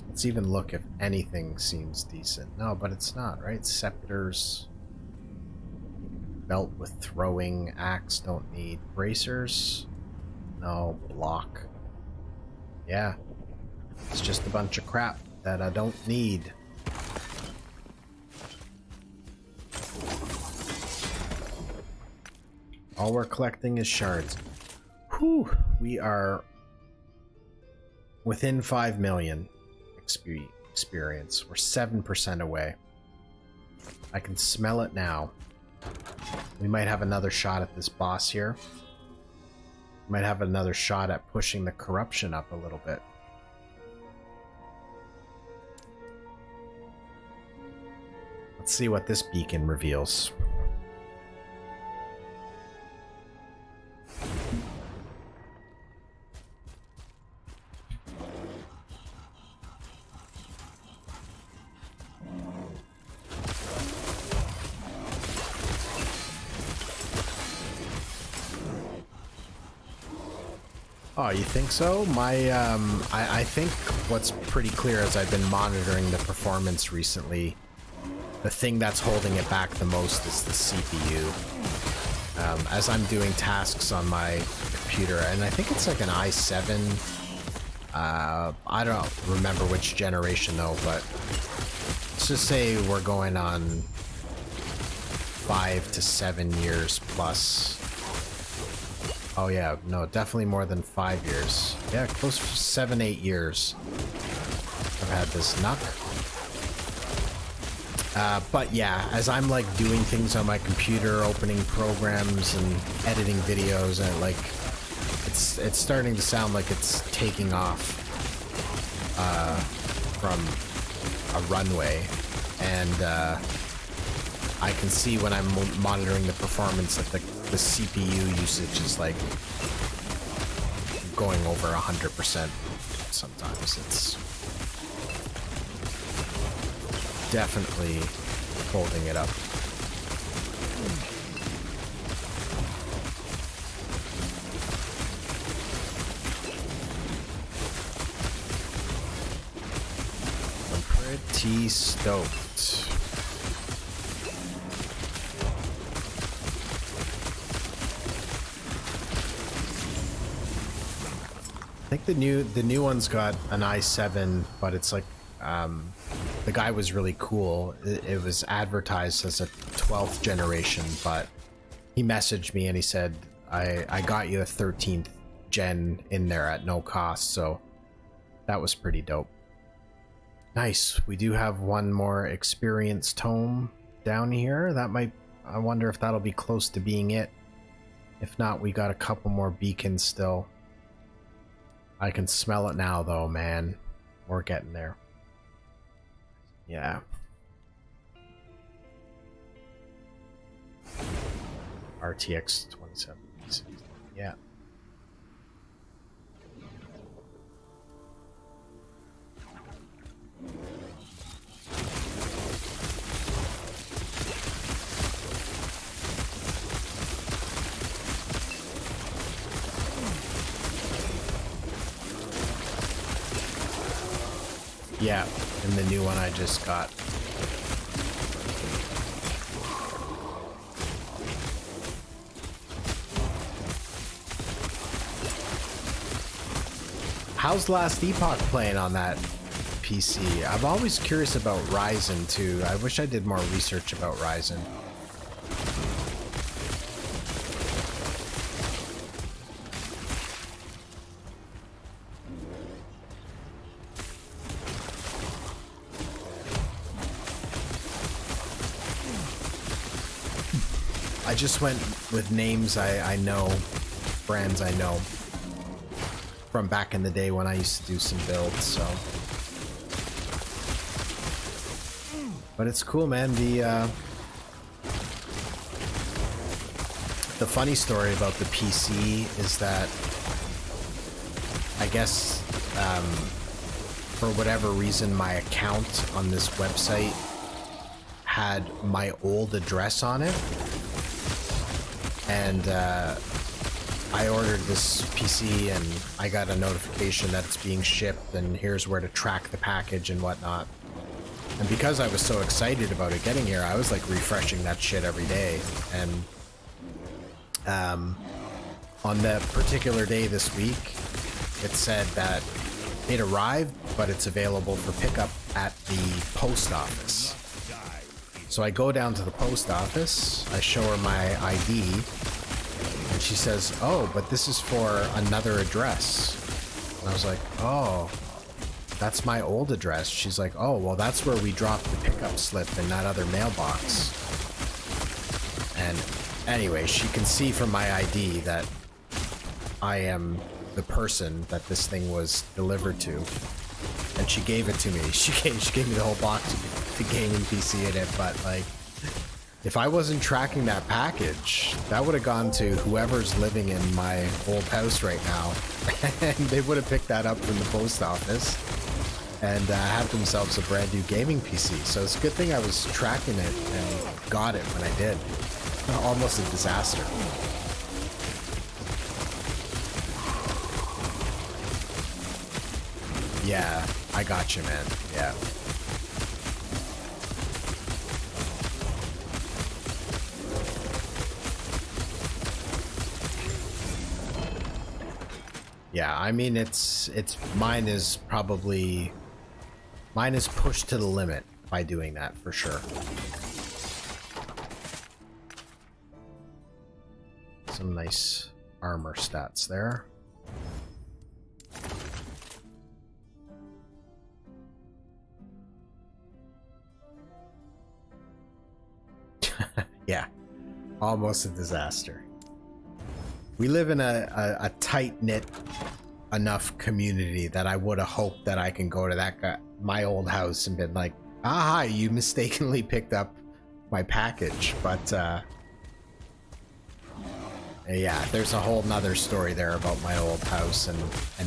Let's even look if anything seems decent. No, but it's not, right? Scepters. Belt with throwing. Axe, don't need. Bracers. No. Block. Yeah. It's just a bunch of crap that I don't need. All we're collecting is shards. Whew, we are within 5 million experience. We're 7% away. I can smell it now. We might have another shot at this boss here. Might have another shot at pushing the corruption up a little bit. Let's see what this beacon reveals. Oh, you think so? I think what's pretty clear as I've been monitoring the performance recently, the thing that's holding it back the most is the CPU. As I'm doing tasks on my computer, and I think it's like an i7, I don't remember which generation though, but let's just say we're going on 5 to 7 years plus. Oh yeah, no, definitely more than 5 years. Yeah, close to 7-8 years I've had this Nuck. But yeah, as I'm like doing things on my computer, opening programs and editing videos, and like it's starting to sound like it's taking off from a runway, and I can see when I'm monitoring the performance that the CPU usage is like going over 100% sometimes. It's definitely holding it up. I'm pretty stoked. I think the new one's got an i7, but it's like the guy was really cool. It was advertised as a 12th generation, but he messaged me and he said, I got you a 13th gen in there at no cost, so that was pretty dope. Nice. We do have one more experience tome down here. That might, I wonder if that'll be close to being it. If not, we got a couple more beacons still. I can smell it now though, man. We're getting there. Yeah. RTX 2070. Yeah. Yeah, and the new one I just got. How's Last Epoch playing on that PC? I'm always curious about Ryzen too. I wish I did more research about Ryzen. I just went with names I know, brands I know from back in the day when I used to do some builds, so. But it's cool, man. The funny story about the PC is that I guess for whatever reason my account on this website had my old address on it. And I ordered this PC and I got a notification that it's being shipped and here's where to track the package and whatnot. And because I was so excited about it getting here, I was like refreshing that shit every day. And on that particular day this week, it said that it arrived, but it's available for pickup at the post office. So I go down to the post office, I show her my ID, and she says, oh, but this is for another address. And I was like, oh, that's my old address. She's like, oh, well, that's where we dropped the pickup slip in that other mailbox. And anyway, she can see from my ID that I am the person that this thing was delivered to. And she gave it to me. She gave me the whole box with the gaming PC in it, but like, if I wasn't tracking that package, that would have gone to whoever's living in my old house right now, and they would have picked that up from the post office and had themselves a brand new gaming PC. So it's a good thing I was tracking it and got it when I did. Almost a disaster. Yeah, I got you, man. Yeah. Yeah, I mean, mine is pushed to the limit by doing that for sure. Some nice armor stats there. Yeah, almost a disaster. We live in a tight-knit enough community that I would have hoped that I can go to that guy, my old house, and been like, ah, hi, you mistakenly picked up my package. But Yeah, there's a whole nother story there about my old house and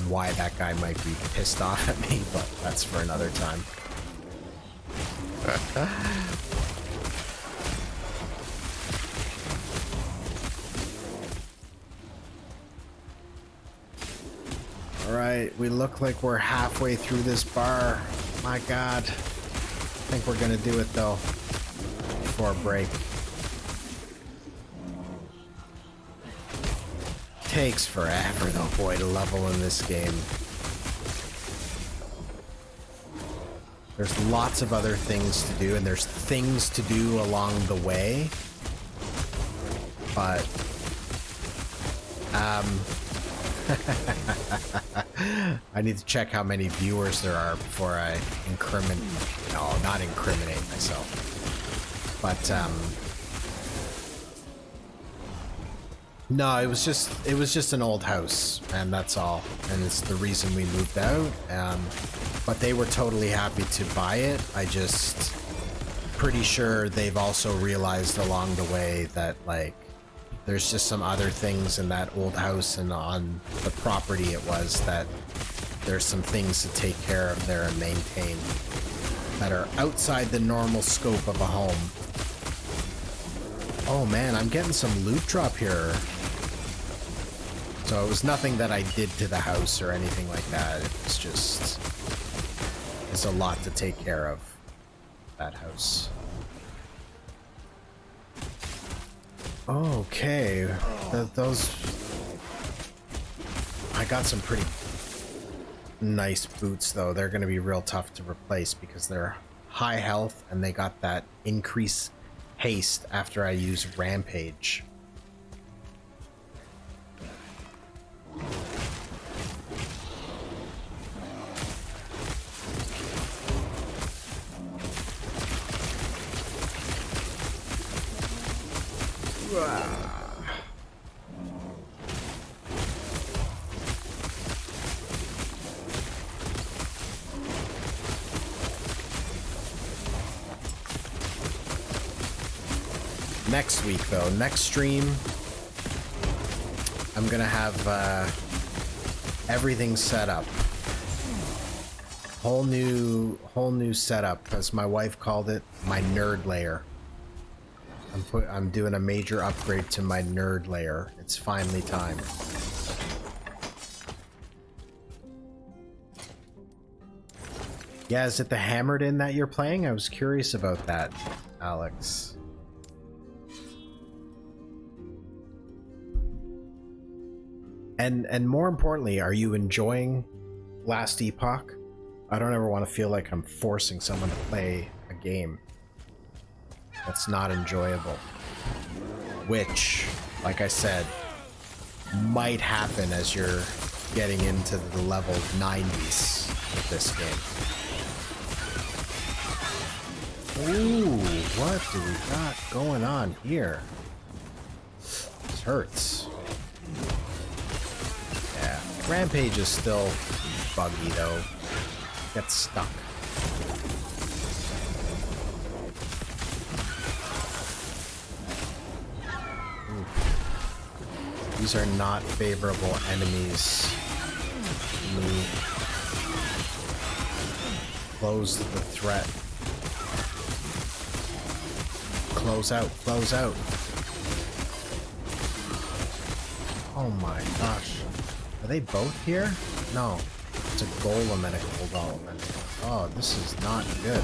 why that guy might be pissed off at me, but that's for another time. Alright, we look like we're halfway through this bar. My god. I think we're gonna do it though. Before a break. Takes forever though, boy, to level in this game. There's lots of other things to do, and there's things to do along the way. But I need to check how many viewers there are before I not incriminate myself. But no, it was just an old house, and that's all. And it's the reason we moved out. But they were totally happy to buy it. I just pretty sure they've also realized along the way that like there's just some other things in that old house and on the property it was that there's some things to take care of there and maintain that are outside the normal scope of a home. Oh man, I'm getting some loot drop here. So it was nothing that I did to the house or anything like that. It was just... There's a lot to take care of. That house. Okay. Those... I got some pretty nice boots though. They're going to be real tough to replace because they're high health and they got that increase haste after I use Rampage. Next week though, next stream, I'm gonna have everything set up. Whole new setup, as my wife called it, my nerd layer. I'm doing a major upgrade to my nerd layer. It's finally time. Yeah, is it the Hammered In that you're playing? I was curious about that, Alex. And more importantly, are you enjoying Last Epoch? I don't ever want to feel like I'm forcing someone to play a game that's not enjoyable. Which, like I said, might happen as you're getting into the level 90s of this game. Ooh, what do we got going on here? This hurts. Yeah, Rampage is still buggy though. Gets stuck. Ooh. These are not favorable enemies. Close the threat. Close out, close out. Oh my gosh. Are they both here? No. It's a golem and a golem. Oh, this is not good.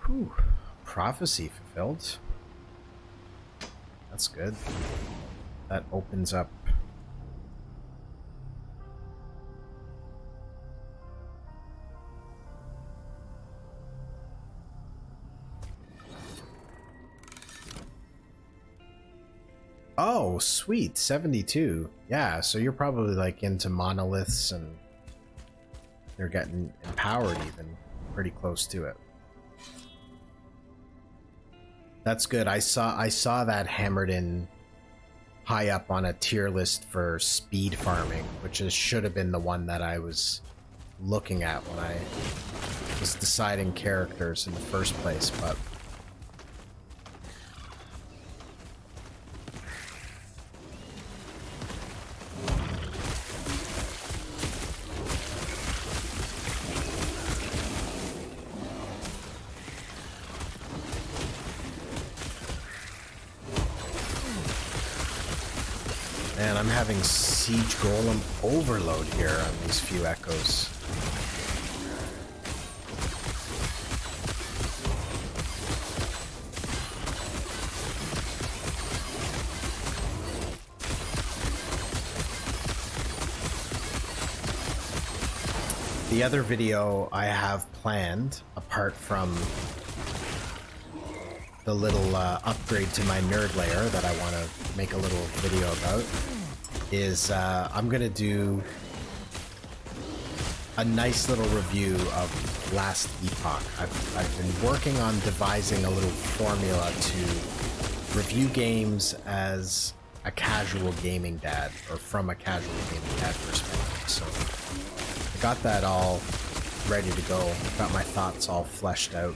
Whew. Prophecy fulfilled. That's good. That opens up. Oh, sweet. 72. Yeah, so you're probably like into monoliths and they're getting empowered even. Pretty close to it. That's good. I saw that Hammered In high up on a tier list for speed farming, which should have been the one that I was looking at when I was deciding characters in the first place, but man, I'm having Siege Golem overload here on these few echoes. The other video I have planned, apart from the little upgrade to my nerd layer that I want to make a little video about, is I'm going to do a nice little review of last Epoch. I've been working on devising a little formula to review games as a casual gaming dad, or from a casual gaming dad perspective. So I got that all ready to go, got my thoughts all fleshed out,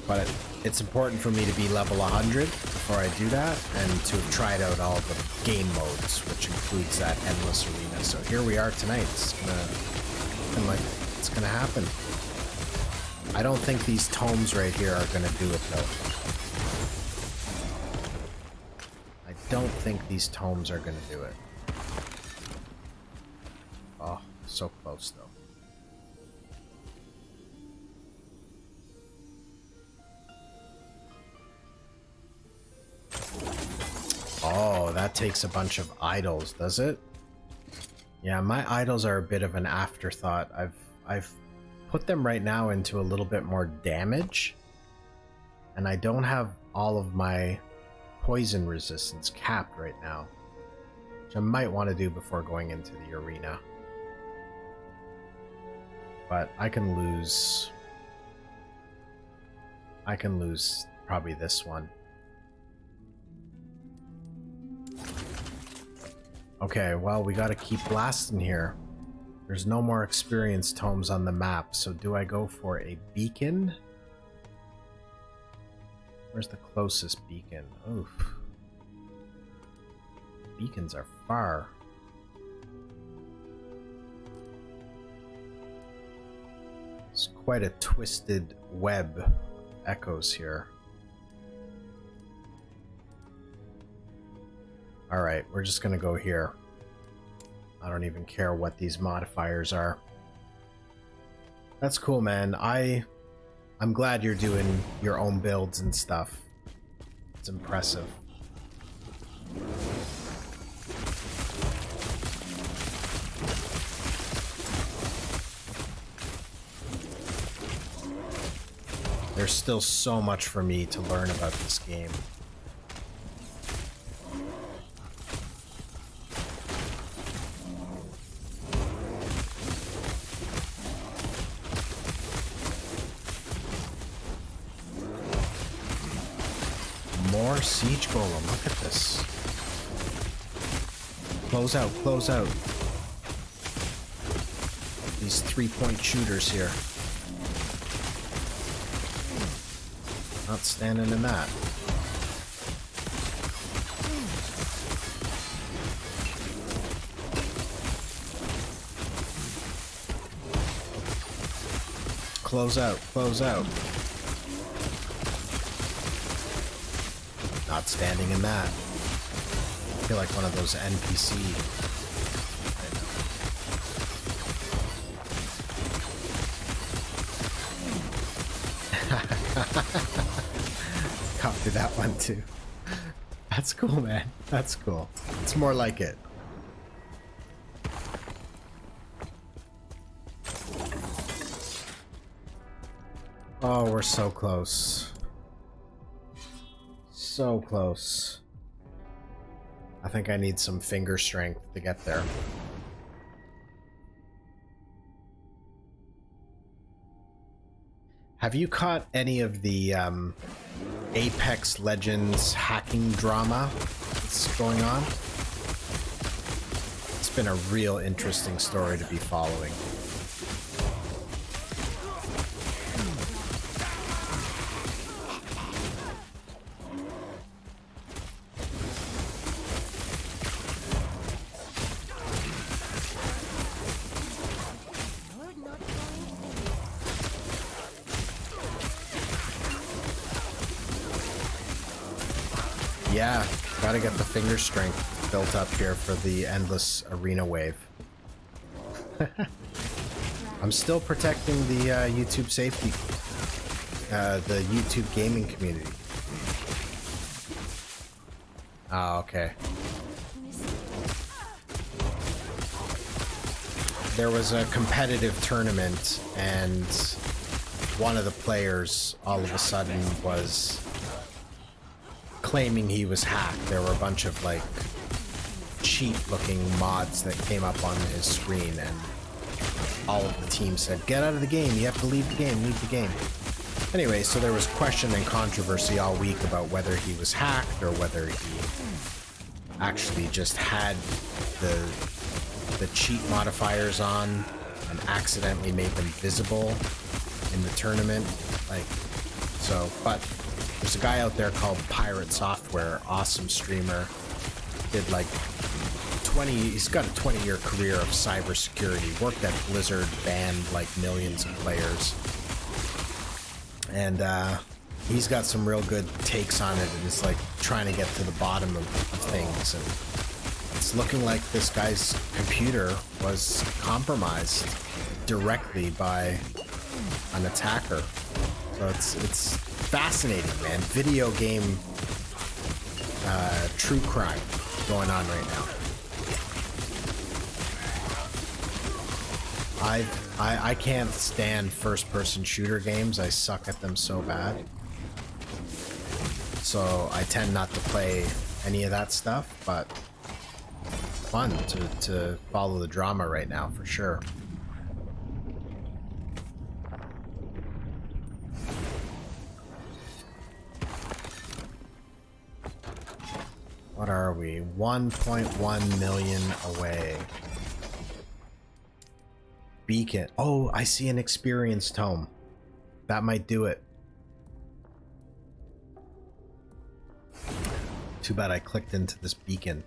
but it's important for me to be level 100 before I do that, and to have tried out all the game modes, which includes that endless arena. So here we are tonight. It's gonna happen. I don't think these tomes right here are gonna do it though. I don't think these tomes are gonna do it. Oh, so close though. Oh, that takes a bunch of idols, does it? Yeah, my idols are a bit of an afterthought. I've put them right now into a little bit more damage, and I don't have all of my poison resistance capped right now, which I might want to do before going into the arena. But I can lose probably this one. Okay, well, we gotta keep blasting here. There's no more experience tomes on the map, so do I go for a beacon? Where's the closest beacon? Oof. Beacons are far. It's quite a twisted web of echoes here. Alright, we're just gonna go here. I don't even care what these modifiers are. That's cool, man. I'm glad you're doing your own builds and stuff. It's impressive. There's still so much for me to learn about this game. More Siege Golem, look at this. Close out, close out. These 3-point shooters here. Not standing in that. Close out, close out. Not standing in that. I feel like one of those NPC. Copy that one too. That's cool, man. That's cool. It's more like it. Oh, we're so close. So close. I think I need some finger strength to get there. Have you caught any of the Apex Legends hacking drama? what's going on. It's been a real interesting story to be following. Yeah, gotta get the finger strength built up here for the endless arena wave. I'm still protecting the YouTube safety, the YouTube gaming community. Ah, okay. There was a competitive tournament, and one of the players all of a sudden was claiming he was hacked. There were a bunch of like cheat looking mods that came up on his screen, and all of the team said, get out of the game, you have to leave the game, leave the game. Anyway, so there was question and controversy all week about whether he was hacked or whether he actually just had the cheat modifiers on and accidentally made them visible in the tournament. Like, so, but there's a guy out there called Pirate Software, awesome streamer, did like he's got a 20-year career of cybersecurity, worked at Blizzard, banned like millions of players, and he's got some real good takes on it, and is like trying to get to the bottom of things, and it's looking like this guy's computer was compromised directly by an attacker. So it's fascinating, man. Video game true crime going on right now. I can't stand first-person shooter games. I suck at them so bad. So I tend not to play any of that stuff, but fun to follow the drama right now for sure. What are we? 1.1 million away. Beacon. Oh, I see an experience tome. That might do it. Too bad I clicked into this beacon.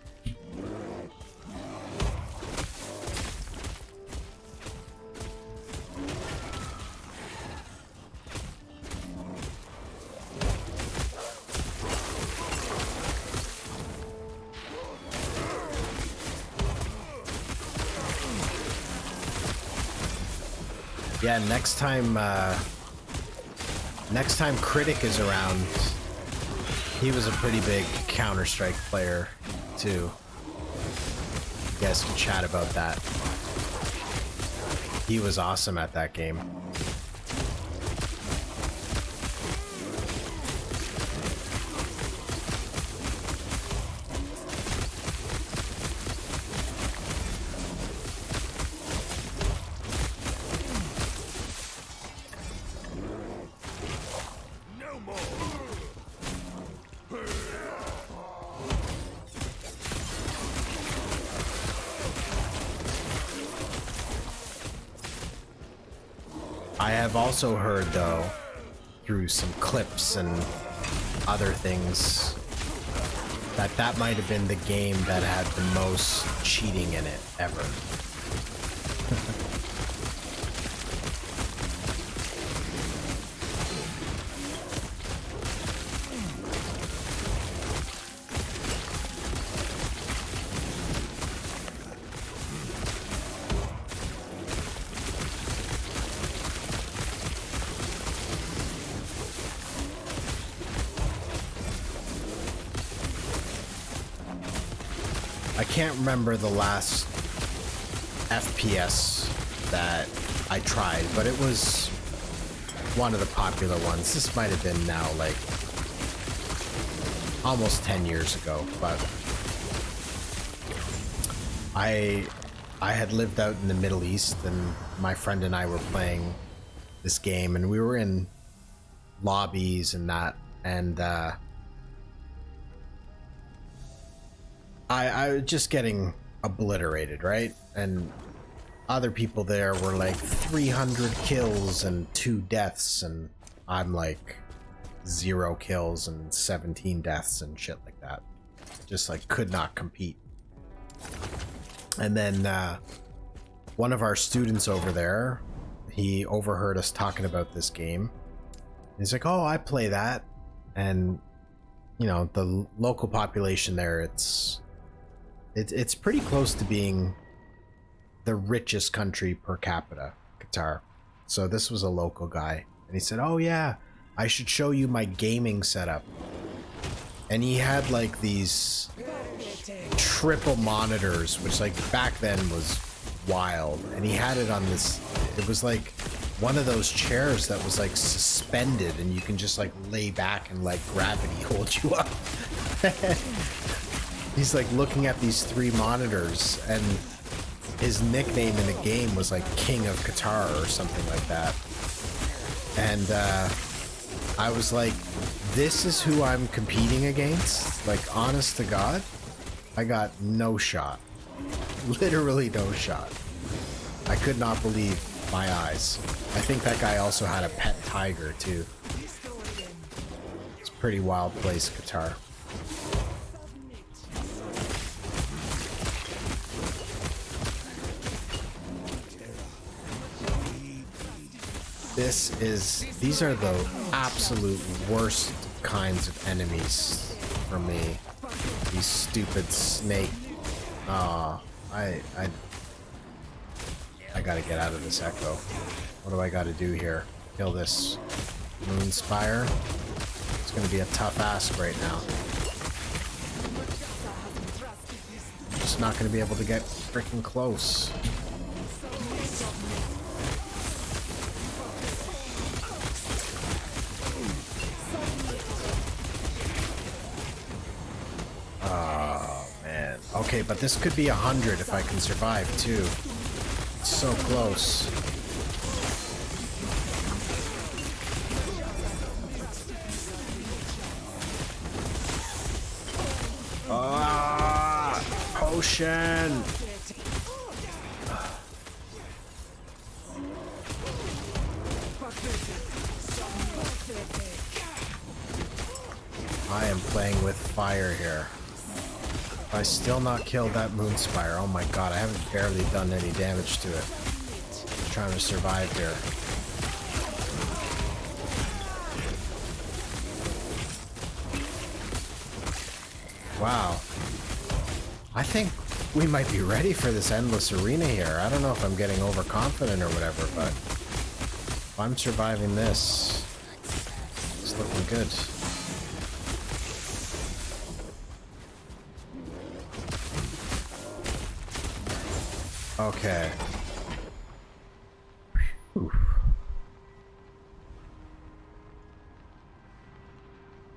Yeah, next time Critic is around, he was a pretty big Counter-Strike player too. You guys can chat about that. He was awesome at that game. I have also heard, though, through some clips and other things, that might have been the game that had the most cheating in it ever. I can't remember the last FPS that I tried, but it was one of the popular ones. This might have been now like almost 10 years ago, but I had lived out in the Middle East, and my friend and I were playing this game, and we were in lobbies and that, and I was just getting obliterated, right? And other people there were like 300 kills and 2 deaths, and I'm like 0 kills and 17 deaths and shit like that. Just like could not compete. And then one of our students over there, he overheard us talking about this game. He's like, oh, I play that. And you know, the local population there, it's pretty close to being the richest country per capita, Qatar. So this was a local guy, and he said, oh yeah, I should show you my gaming setup. And he had like these triple monitors, which like back then was wild. And he had it on this, it was like one of those chairs that was like suspended, and you can just like lay back and like gravity hold you up. He's like looking at these 3 monitors, and his nickname in the game was like King of Qatar or something like that. And I was like, this is who I'm competing against? Like, honest to God, I got no shot. Literally no shot. I could not believe my eyes. I think that guy also had a pet tiger too. It's a pretty wild place, Qatar. These are the absolute worst kinds of enemies for me. These stupid snake. I gotta get out of this echo. What do I gotta do here? Kill this moon spire. It's gonna be a tough ask right now. I'm just not gonna be able to get freaking close. Okay, but this could be 100 if I can survive too. It's so close. Ah, potion. I am playing with fire here. I still not killed that moon spire. Oh my god, I haven't barely done any damage to it. I'm trying to survive here. If ready for this endless arena here. I don't know if I'm getting overconfident or whatever, but if I'm surviving this, it's looking good. Okay. Whew.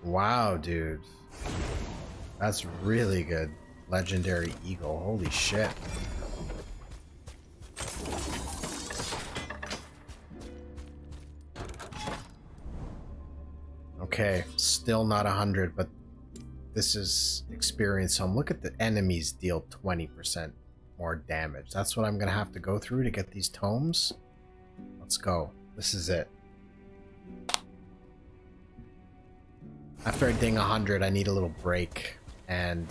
Wow, dude. That's really good. Legendary Eagle. Holy shit. Okay, still not 100, but this is experience. So look at the enemies deal 20% more damage. That's what I'm gonna have to go through to get these tomes. Let's go. This is it. After I ding 100, I need a little break and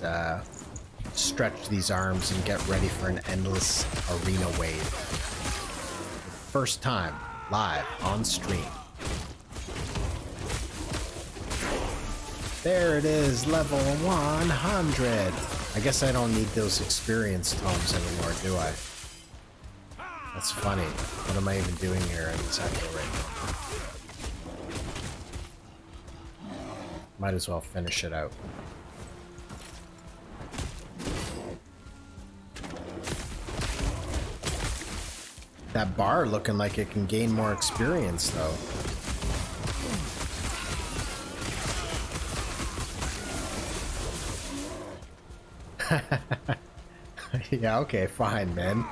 stretch these arms and get ready for an endless arena wave. First time live on stream. There it is, level 100. I guess I don't need those experience tomes anymore, do I? That's funny. What am I even doing here in this echo right now? Might as well finish it out. That bar looking like it can gain more experience, though. Yeah, okay, fine, man.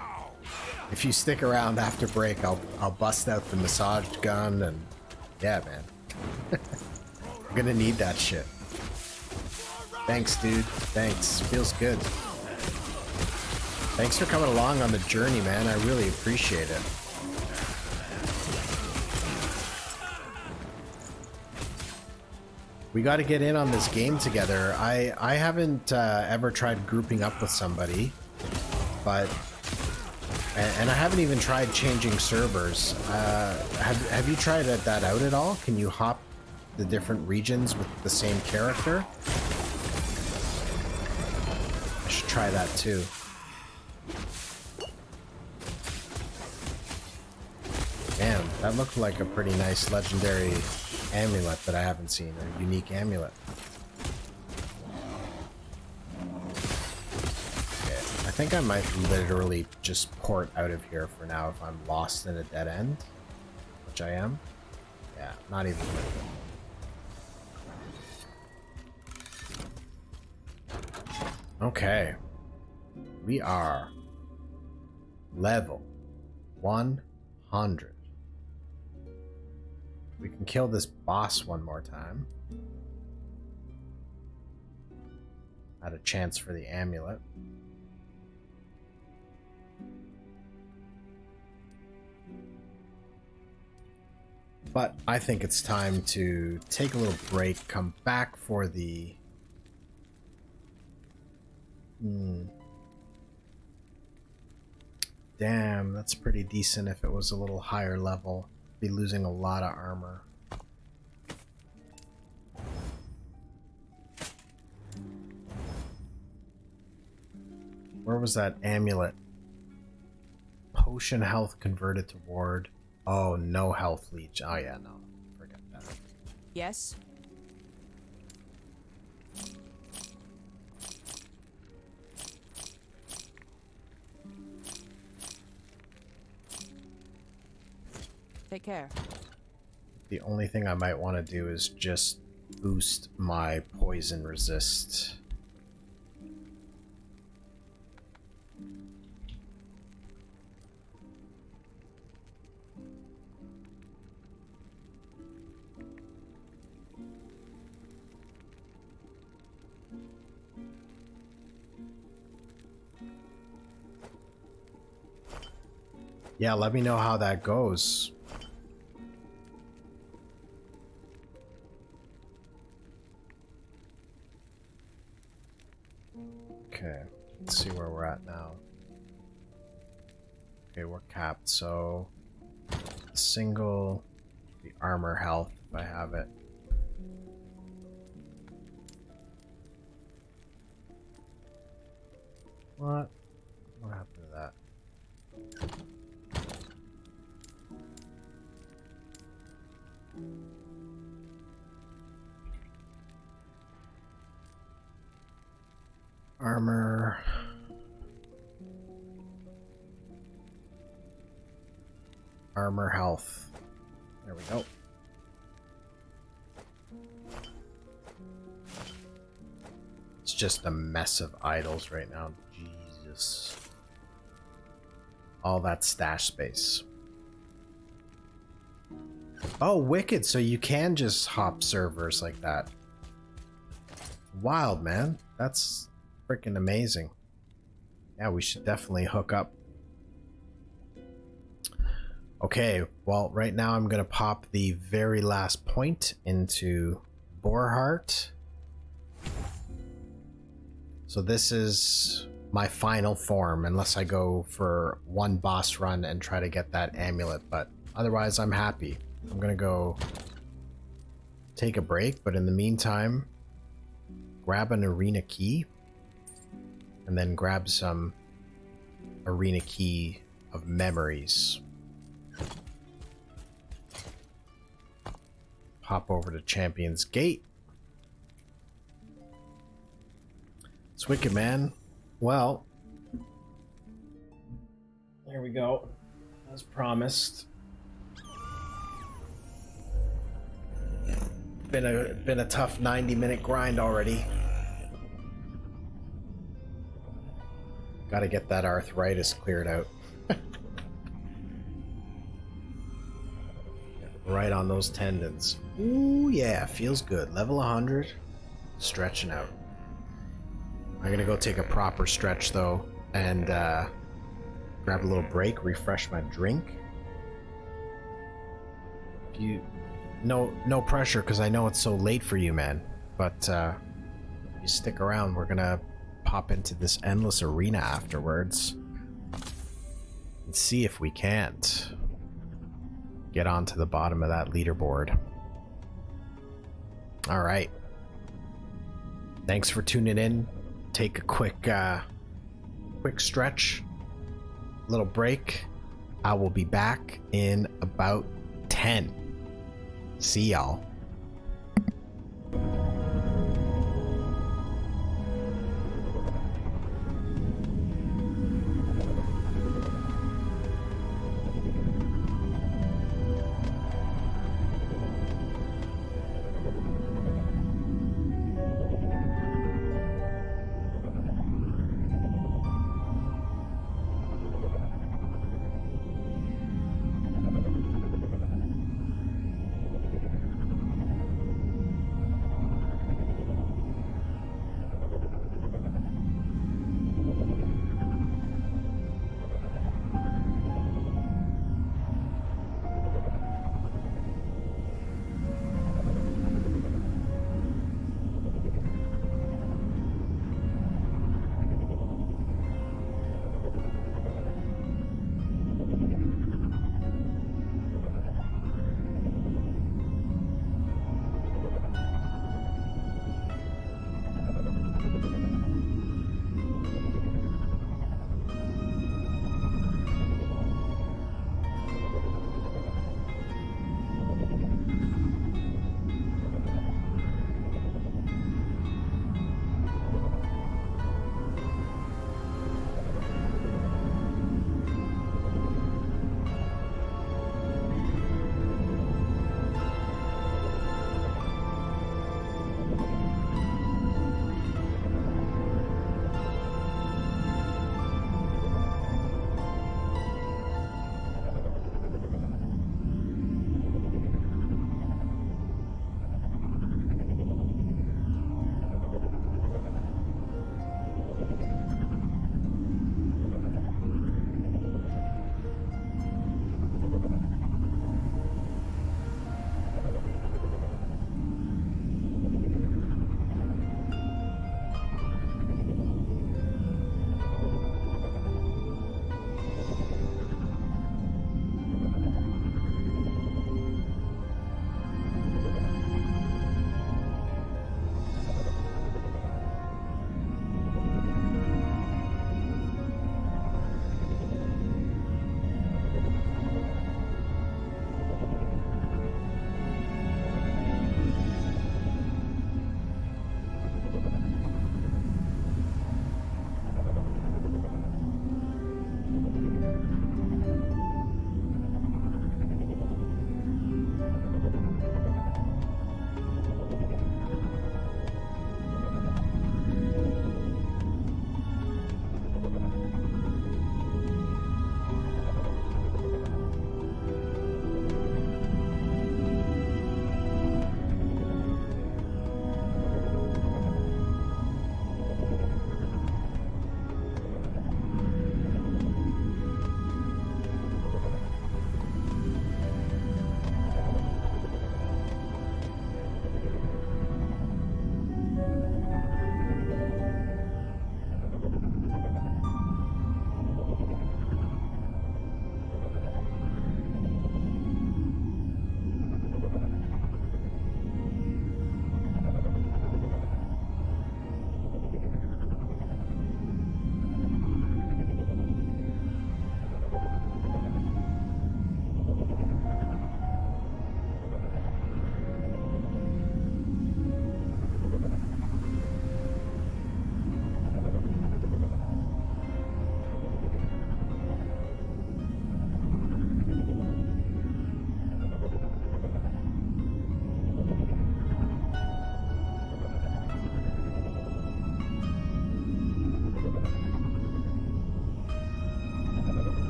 If you stick around after break, I'll bust out the massage gun and yeah, man. I'm gonna need that shit. Thanks, dude. Thanks. Feels good. Thanks for coming along on the journey, man. I really appreciate it. We got to get in on this game together. I haven't ever tried grouping up with somebody, but and I haven't even tried changing servers. Have you tried that out at all? Can you hop the different regions with the same character? I should try that too. Damn, that looked like a pretty nice legendary amulet that I haven't seen, a unique amulet. Okay, I think I might literally just port out of here for now if I'm lost in a dead end, which I am. Yeah, not even worth it. Okay, we are level 100. We can kill this boss one more time. Had a chance for the amulet. But I think it's time to take a little break, come back for the... Damn, that's pretty decent if it was a little higher level. Be losing a lot of armor. Where was that amulet? Potion health converted to ward. Oh, no health leech. Oh yeah, no. Forget that. Yes? Take care. The only thing I might want to do is just boost my poison resist. Yeah, let me know how that goes. Okay, let's see where we're at now. Okay, we're capped, so single the armor health if I have it. What? What happened to that? Armor. Armor health. There we go. It's just a mess of idols right now. Jesus. All that stash space. Oh, wicked. So you can just hop servers like that. Wild, man. That's freaking amazing. Yeah, we should definitely hook up. Okay, well, right now I'm going to pop the very last point into Boarheart. So this is my final form, unless I go for one boss run and try to get that amulet, but otherwise I'm happy. I'm going to go take a break, but in the meantime, grab an arena key. And then grab some arena key of memories. Hop over to Champion's Gate. It's wicked, man. Well, there we go. As promised. Been a tough 90-minute grind already. Gotta get that arthritis cleared out. Right on those tendons. Ooh, yeah, feels good. Level 100, stretching out. I'm gonna go take a proper stretch though, and grab a little break, refresh my drink. No pressure, because I know it's so late for you, man. But if you stick around, we're gonna pop into this endless arena afterwards and see if we can't get onto the bottom of that leaderboard. All right. Thanks for tuning in. Take a quick stretch, little break. I will be back in about 10. See y'all.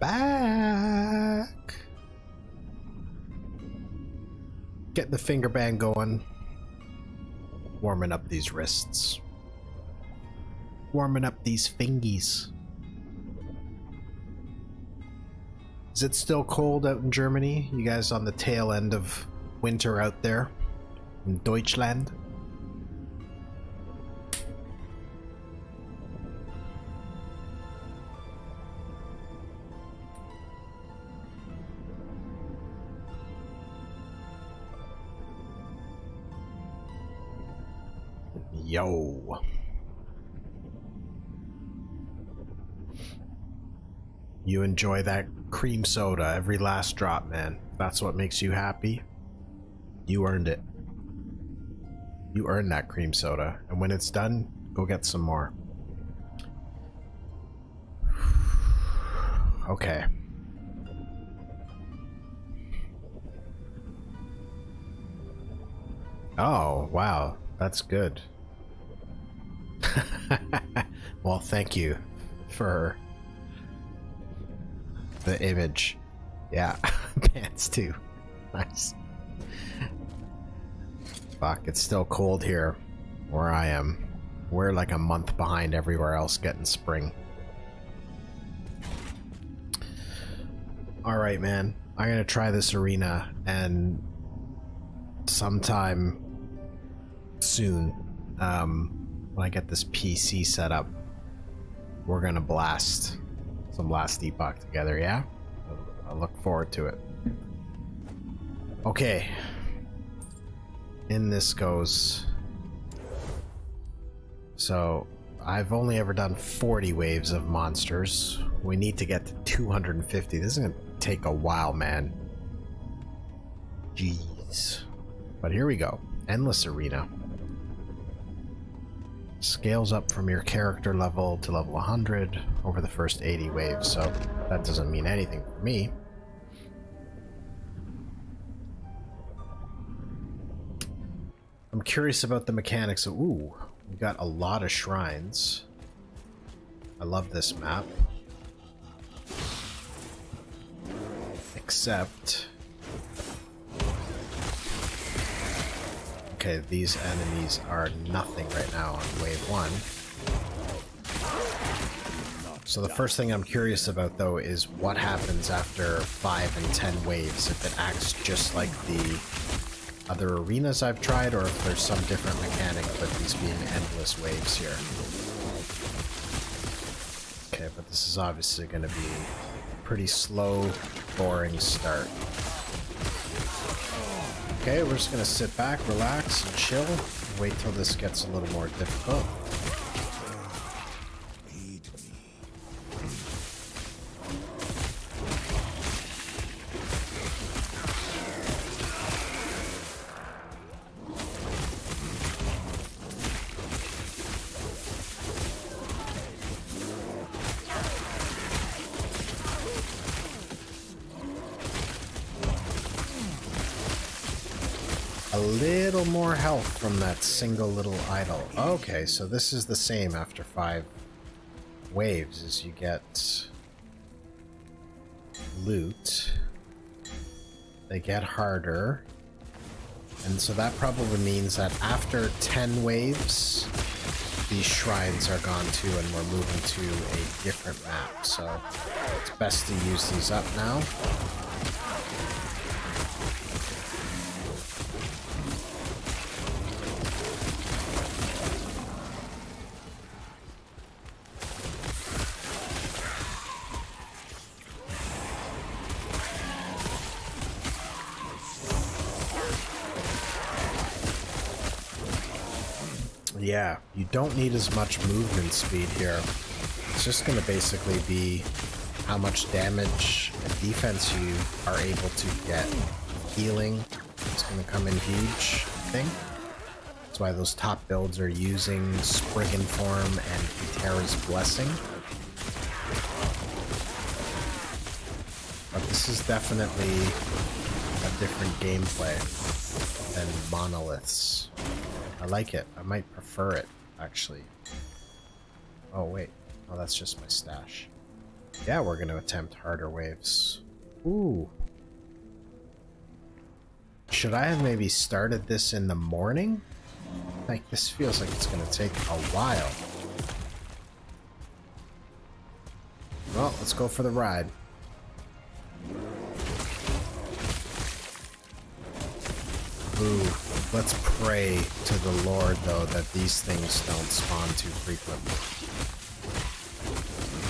back. Getting the finger band going. Warming up these wrists. Warming up these fingies. Is it still cold out in Germany? You guys on the tail end of winter out there in Deutschland? Yo. You enjoy that cream soda, every last drop, man. That's what makes you happy. You earned it. You earned that cream soda. And when it's done, go get some more. Okay. Oh, wow. That's good. Well, thank you for the image. Yeah, pants too. Nice. Fuck, it's still cold here where I am. We're like a month behind everywhere else getting spring. Alright, man. I'm gonna try this arena, and sometime soon, when I get this PC set up, we're gonna blast some last Epoch together, yeah? I look forward to it. Okay. In this goes. So, I've only ever done 40 waves of monsters. We need to get to 250. This is gonna take a while, man. Jeez. But here we go. Endless Arena. Scales up from your character level to level 100 over the first 80 waves, so that doesn't mean anything for me. I'm curious about the mechanics of, ooh, we got a lot of shrines. I love this map. Except... okay, these enemies are nothing right now on wave 1. So the first thing I'm curious about, though, is what happens after 5 and 10 waves. If it acts just like the other arenas I've tried, or if there's some different mechanic with these being endless waves here. Okay, but this is obviously going to be a pretty slow, boring start. Okay, we're just gonna sit back, relax, and chill. Wait till this gets a little more difficult. A little more health from that single little idol. Okay, so this is the same after 5 waves, as you get loot. They get harder. And so that probably means that after 10 waves, these shrines are gone too, and we're moving to a different map. So it's best to use these up now. Yeah, you don't need as much movement speed here. It's just going to basically be how much damage and defense you are able to get. Healing is going to come in huge, I think. That's why those top builds are using Spriggan Form and Iterra's Blessing. But this is definitely a different gameplay than Monoliths. I like it. I might prefer it, actually. Oh, wait. Oh, that's just my stash. Yeah, we're going to attempt harder waves. Ooh. Should I have maybe started this in the morning? Like, this feels like it's going to take a while. Well, let's go for the ride. Ooh, let's pray to the Lord, though, that these things don't spawn too frequently.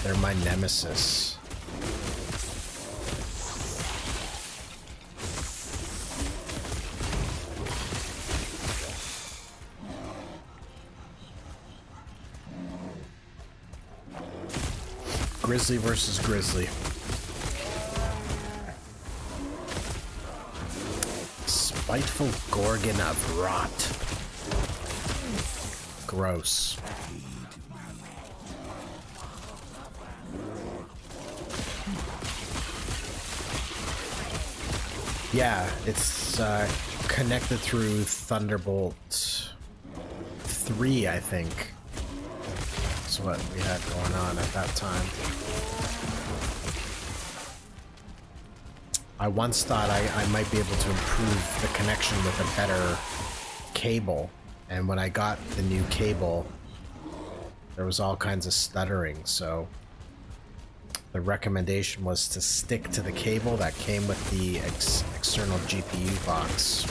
They're my nemesis. Grizzly versus grizzly. Spiteful Gorgon of Rot. Gross. Yeah, it's connected through Thunderbolt 3, I think. That's what we had going on at that time. I once thought I might be able to improve the connection with a better cable, and when I got the new cable, there was all kinds of stuttering, so the recommendation was to stick to the cable that came with the external GPU box.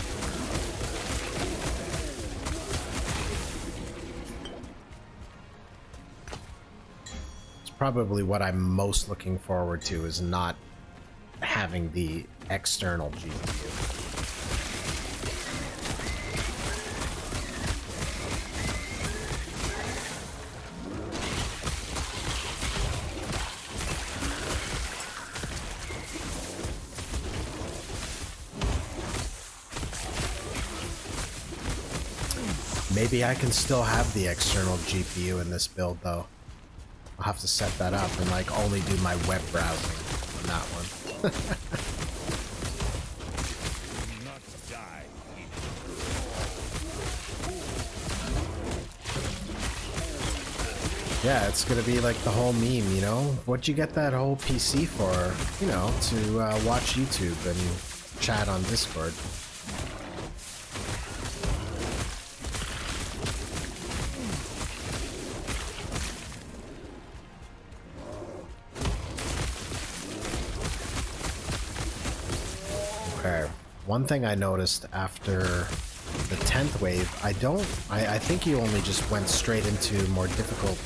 It's probably what I'm most looking forward to, is not having the external GPU. Maybe I can still have the external GPU in this build, though. I'll have to set that up and like only do my web browsing on that one. Yeah, it's gonna be like the whole meme, you know? What'd you get that whole PC for? You know, to watch YouTube and chat on Discord. One thing I noticed after the 10th wave, I think you only just went straight into more difficult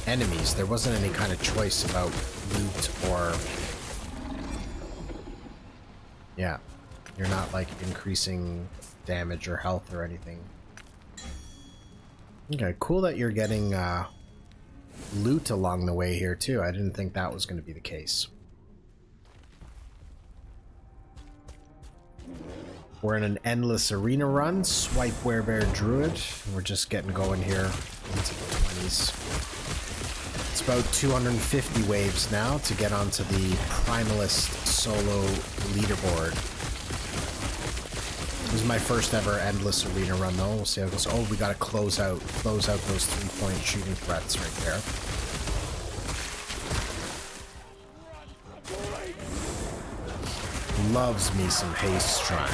enemies. There wasn't any kind of choice about loot or... Yeah, you're not like increasing damage or health or anything. Okay, cool that you're getting loot along the way here too. I didn't think that was going to be the case. We're in an endless arena run, Swipe Werebear Druid. We're just getting going here into the 20s. It's about 250 waves now to get onto the Primalist solo leaderboard. This is my first ever endless arena run though. We'll see how it goes. Oh, we gotta close out those 3-point shooting threats right there. Loves me some haste strike.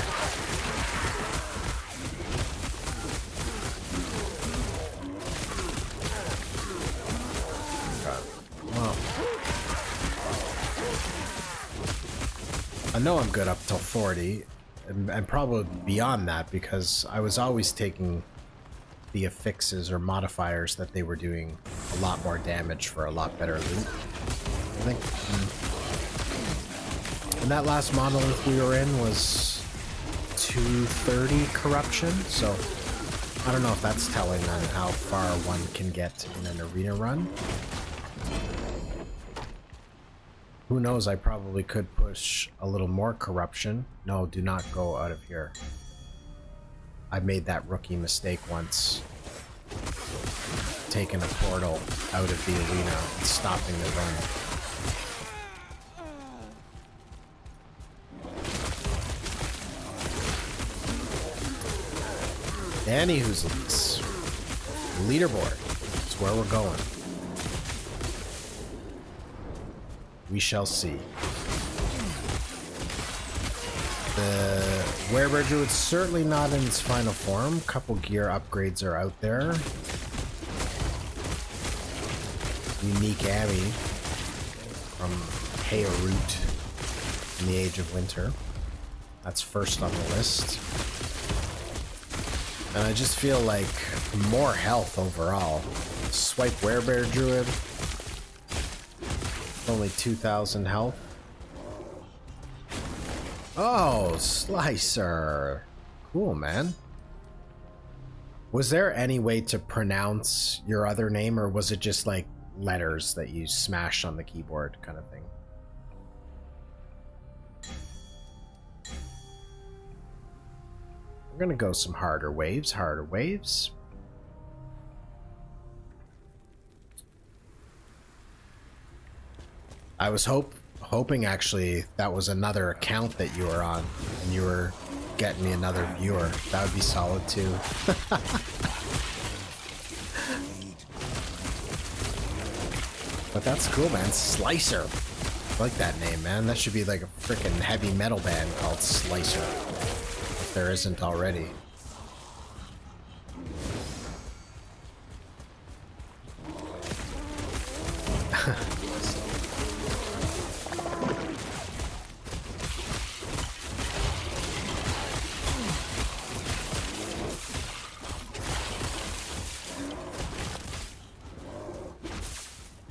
Well, I know I'm good up till 40, and probably beyond that, because I was always taking the affixes or modifiers that they were doing a lot more damage for a lot better loot, I think. And that last monolith we were in was 230 corruption, so I don't know if that's telling on how far one can get in an arena run. Who knows, I probably could push a little more corruption. No, do not go out of here. I made that rookie mistake once. Taking a portal out of the arena and stopping the run. Anywho's leaderboard is where we're going. We shall see. The Werebear Druid's certainly not in its final form. Couple gear upgrades are out there. Unique Abby from Hayarut in the Age of Winter. That's first on the list. And I just feel like more health overall. Swipe Werebear Druid. Only 2,000 health. Oh, Slicer. Cool, man. Was there any way to pronounce your other name, or was it just like letters that you smashed on the keyboard kind of thing? We're gonna go some harder waves, harder waves. I was hoping actually that was another account that you were on and you were getting me another viewer. That would be solid too. But that's cool, man. Slicer. I like that name, man. That should be like a freaking heavy metal band called Slicer. If there isn't already.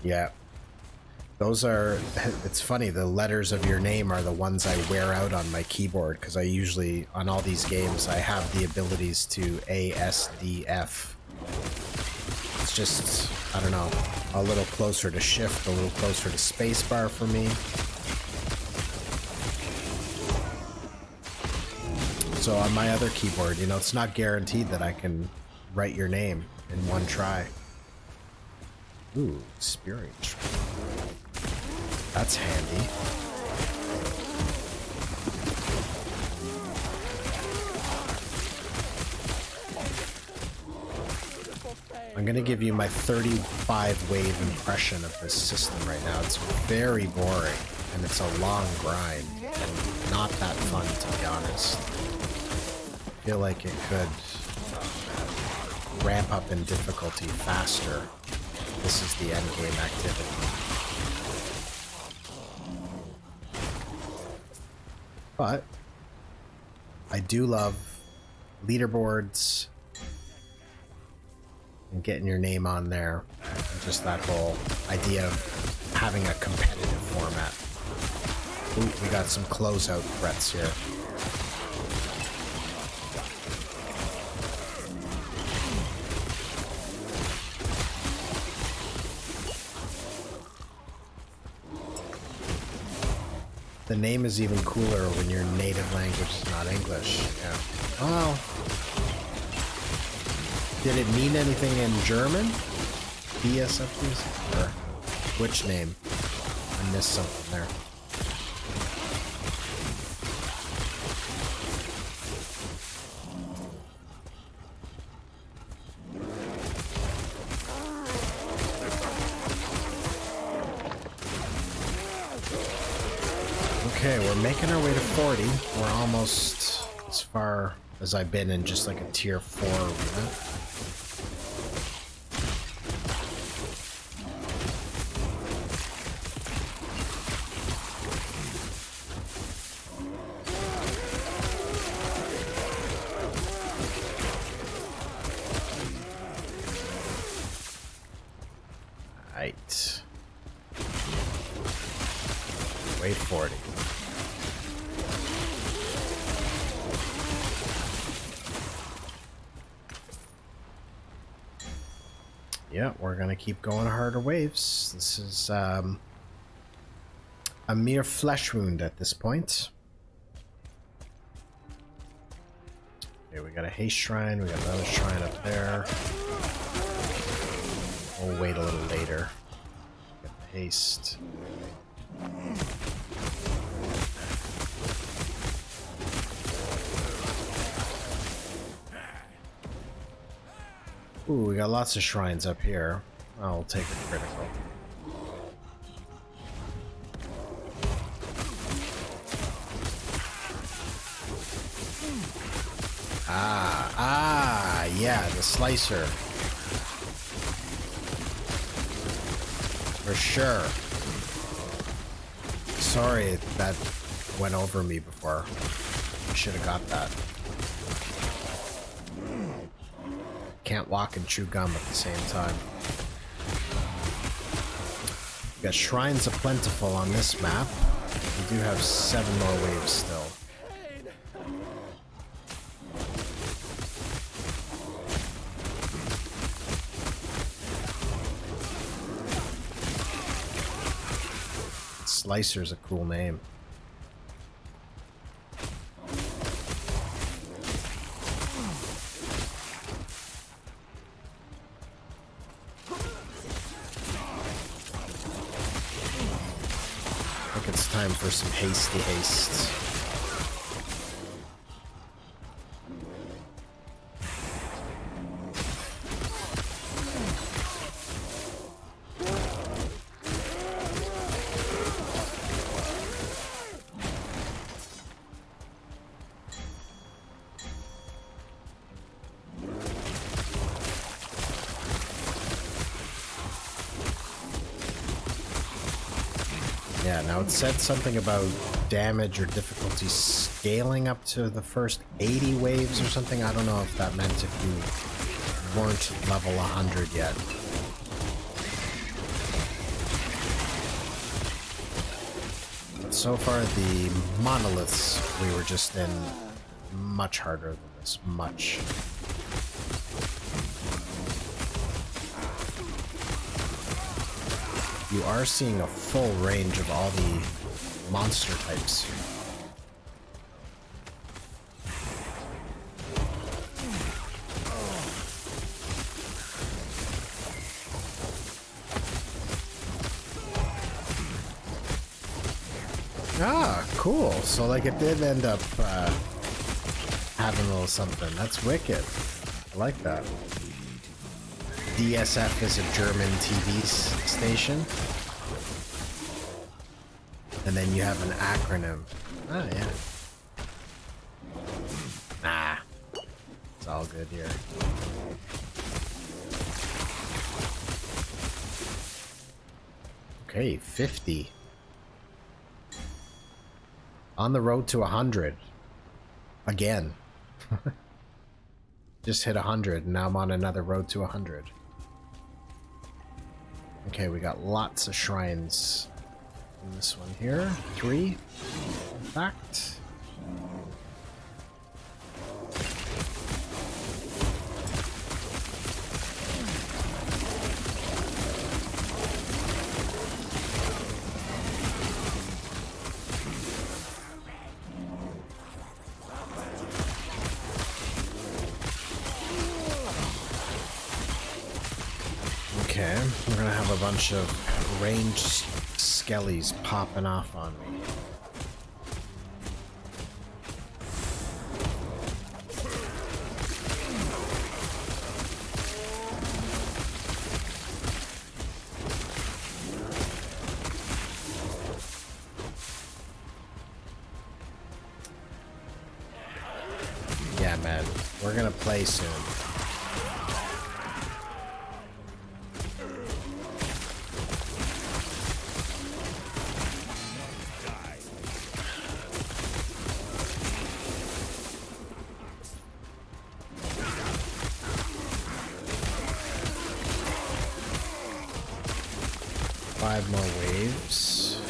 Yeah. Those are, it's funny, the letters of your name are the ones I wear out on my keyboard, because I usually, on all these games, I have the abilities to A, S, D, F. It's just, I don't know, a little closer to shift, a little closer to spacebar for me. So on my other keyboard, you know, it's not guaranteed that I can write your name in one try. Ooh, Spearing Tree. That's handy. I'm gonna give you my 35 wave impression of this system right now. It's very boring, and it's a long grind, and not that fun, to be honest. I feel like it could ramp up in difficulty faster. This is the endgame activity. But I do love leaderboards and getting your name on there, and just that whole idea of having a competitive format. Ooh, we got some closeout threats here. The name is even cooler when your native language is not English. Yeah. Well, did it mean anything in German? BSFs? Or which name? I missed something there. Okay, we're making our way to 40. We're almost as far as I've been in just like a tier 4 arena. Right. Wait 40. Yeah, we're gonna keep going harder waves. This is a mere flesh wound at this point. Okay, we got a haste shrine, we got another shrine up there. We'll wait a little later. Get the haste. Ooh, we got lots of shrines up here. I'll take a critical. Yeah, the slicer. For sure. Sorry, that went over me before. I should have got that. Can't walk and chew gum at the same time. We got shrines of plentiful on this map. We do have 7 more waves still. Slicer's a cool name. I think it's time for some hasty haste. Yeah, now it said something about damage or difficulty scaling up to the first 80 waves or something. I don't know if that meant if you weren't level 100 yet. But so far, the monoliths we were just in much harder than this. Much. You are seeing a full range of all the monster types. Ah, cool. So like it did end up having a little something. That's wicked. I like that. DSF is a German TV station. And then you have an acronym. Oh, yeah. Nah. It's all good here. Okay, 50. On the road to 100. Again. Just hit 100, and now I'm on another road to 100. Okay, we got lots of shrines in this one here. 3, in fact. Okay, we're gonna have a bunch of ranged skellies popping off on me. Yeah, man, we're gonna play soon. Five more waves.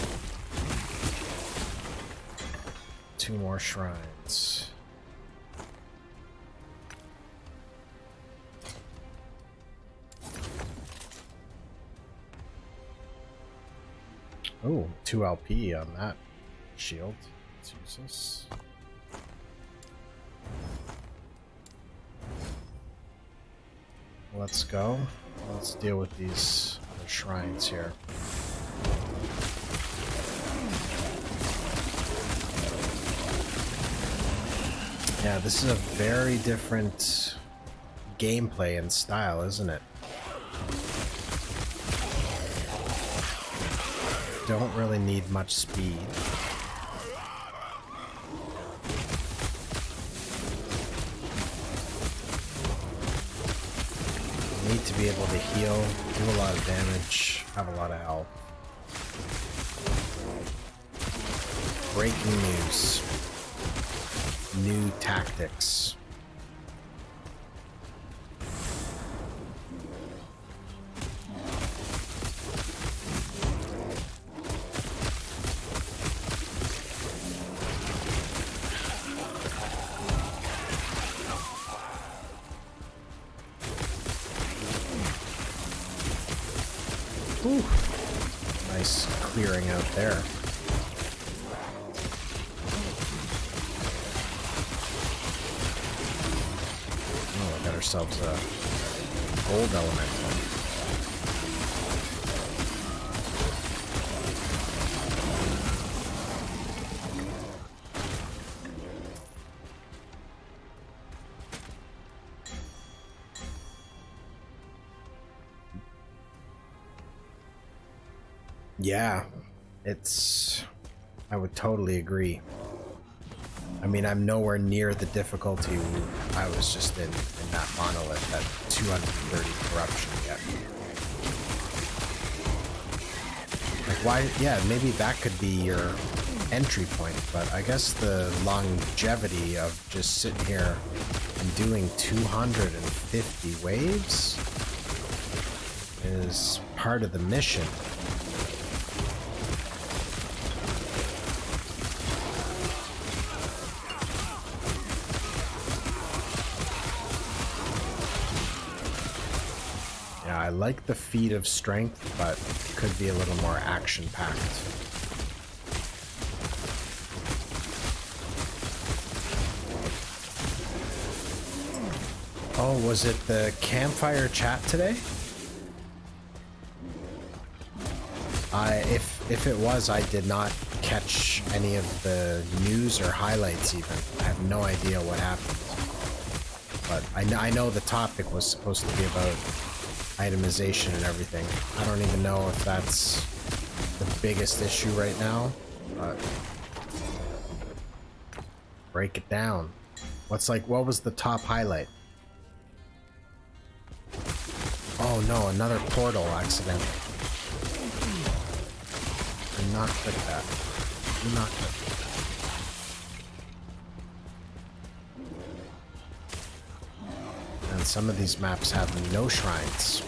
2 more shrines. Oh, 2 LP on that shield. Let's use this. Let's go. Let's deal with these other shrines here. Yeah, this is a very different gameplay and style, isn't it? Don't really need much speed. need to be able to heal, do a lot of damage, have a lot of health. Breaking news. New tactics. Ooh. Nice clearing out there. Oh, we got ourselves a gold elemental. Yeah, I would totally agree. I mean, I'm nowhere near the difficulty I was just in that monolith at 230 corruption yet. Like, why? Yeah, maybe that could be your entry point, but I guess the longevity of just sitting here and doing 250 waves is part of the mission. I like the feat of strength, but could be a little more action-packed. Oh, was it the campfire chat today? If it was, I did not catch any of the news or highlights even. I have no idea what happened. But I know the topic was supposed to be about itemization and everything. I don't even know if that's the biggest issue right now, but break it down. What was the top highlight? Oh no, another portal accident. Do not click that. Do not click that. And some of these maps have no shrines.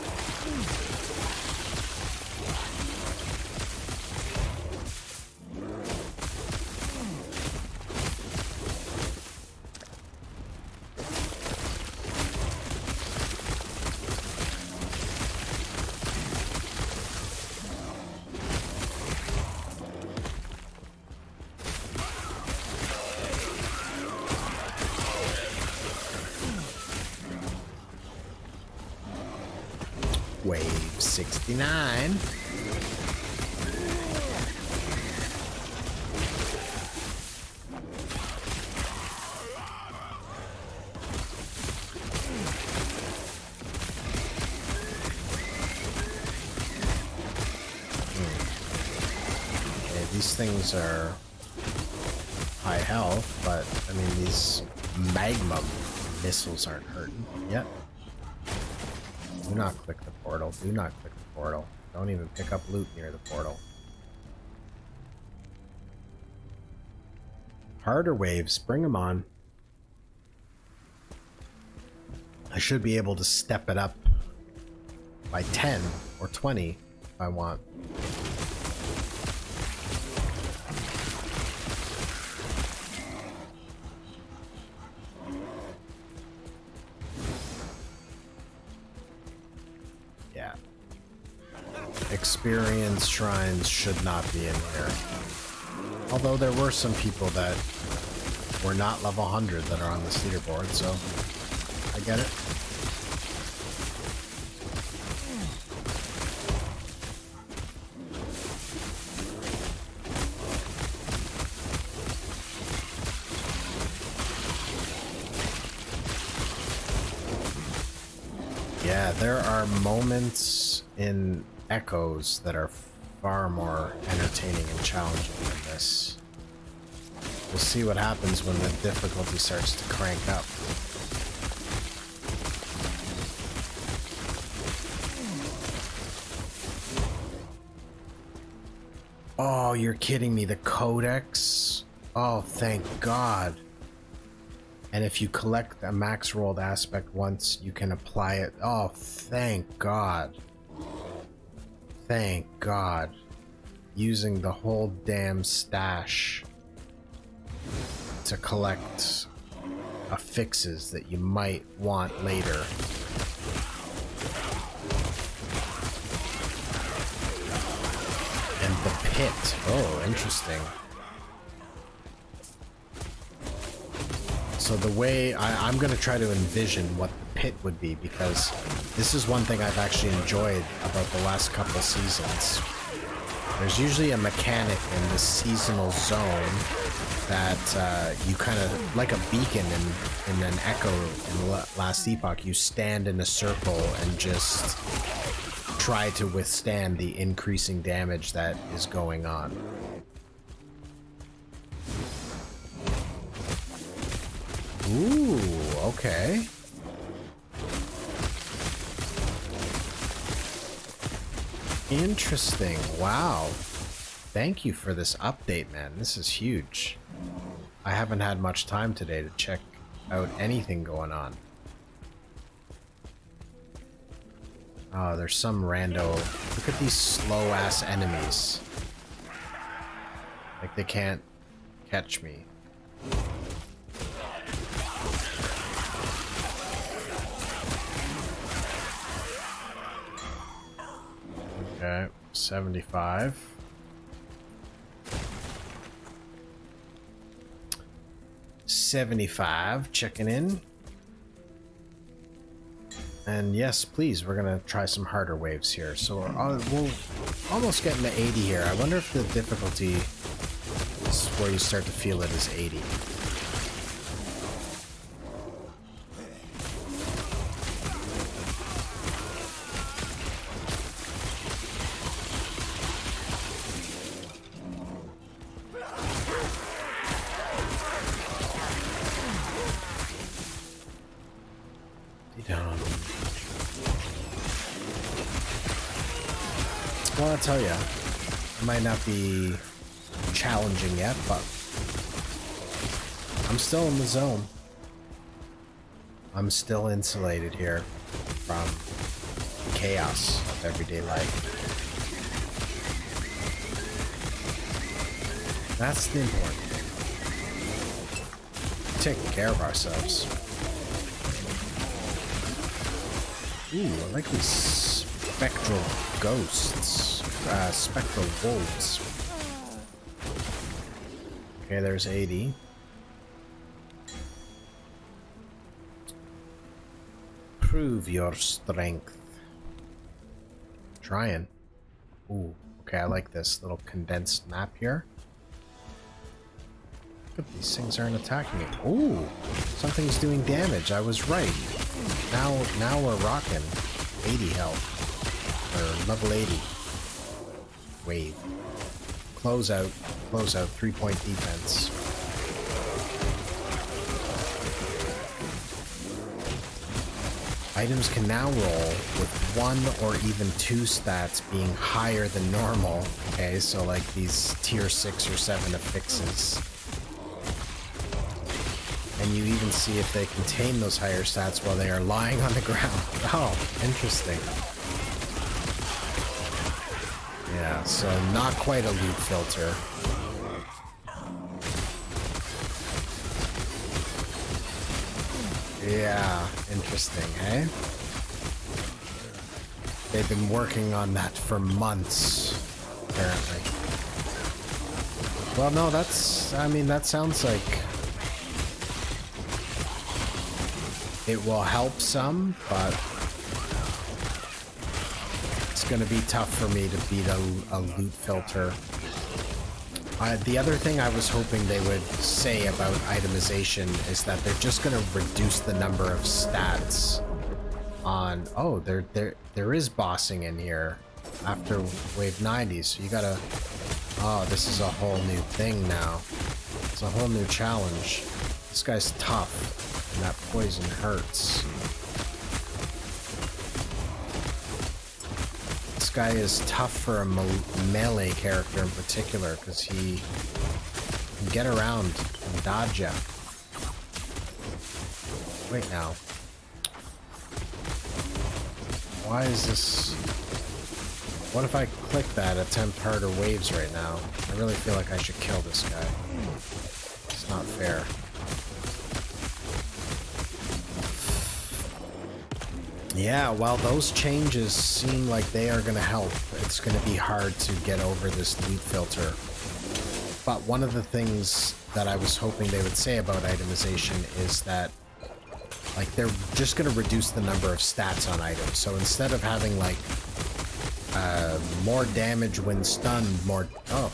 Wave 69. Okay, these things are high health, but I mean these magma missiles aren't hurting yet. Do not click the portal. Do not click the portal. Don't even pick up loot near the portal. Harder waves. Bring them on. I should be able to step it up by 10 or 20 if I want. Experience shrines should not be in here. Although there were some people that were not level 100 that are on this leaderboard, so I get it. Yeah, there are moments in Echoes that are far more entertaining and challenging than this. We'll see what happens when the difficulty starts to crank up. Oh, you're kidding me. The codex? Oh, thank God. And if you collect a max rolled aspect once, you can apply it. Oh, thank God. Thank God. Using the whole damn stash to collect affixes that you might want later. And the pit. Oh, interesting. So the way I'm going to try to envision what the pit would be, because this is one thing I've actually enjoyed about the last couple seasons. There's usually a mechanic in the seasonal zone that you kind of, like a beacon in an echo in the last Epoch, you stand in a circle and just try to withstand the increasing damage that is going on. Ooh, okay. Interesting. Wow. Thank you for this update, man. This is huge. I haven't had much time today to check out anything going on. Oh, there's some rando. Look at these slow-ass enemies. Like they can't catch me. Okay, 75. Checking in. And yes, please, we're gonna try some harder waves here. So we'll almost get into 80 here. I wonder if the difficulty is where you start to feel it is 80. Well, I'll tell you, it might not be challenging yet, but I'm still in the zone. I'm still insulated here from chaos of everyday life. That's the important thing. Taking care of ourselves. Ooh, I like these spectral ghosts. Spectral wolves. Okay, there's 80. Prove your strength. Trying. Ooh, okay, I like this little condensed map here. Look, these things aren't attacking me. Ooh, something's doing damage. I was right. Now we're rocking. 80 health. Or level 80. Wave. Close out, 3-point defense. Items can now roll with 1 or even 2 stats being higher than normal. Okay, so like these tier 6 or 7 affixes. And you even see if they contain those higher stats while they are lying on the ground. Oh, interesting. Yeah, so not quite a loot filter. Yeah, interesting, hey? They've been working on that for months, apparently. Well, no, that sounds like it will help some, but it's going to be tough for me to beat a loot filter. The other thing I was hoping they would say about itemization is that they're just going to reduce the number of stats on... Oh, there is bossing in here after wave 90, so you gotta... Oh, this is a whole new thing now. It's a whole new challenge. This guy's tough, and that poison hurts. This guy is tough for a melee character in particular, because he can get around and dodge ya. Wait now. Why is this... What if I click that, attempt harder waves right now? I really feel like I should kill this guy. It's not fair. Yeah, while those changes seem like they are going to help, it's going to be hard to get over this loot filter. But one of the things that I was hoping they would say about itemization is that, like, they're just going to reduce the number of stats on items. So instead of having, like, more damage when stunned, more... Oh.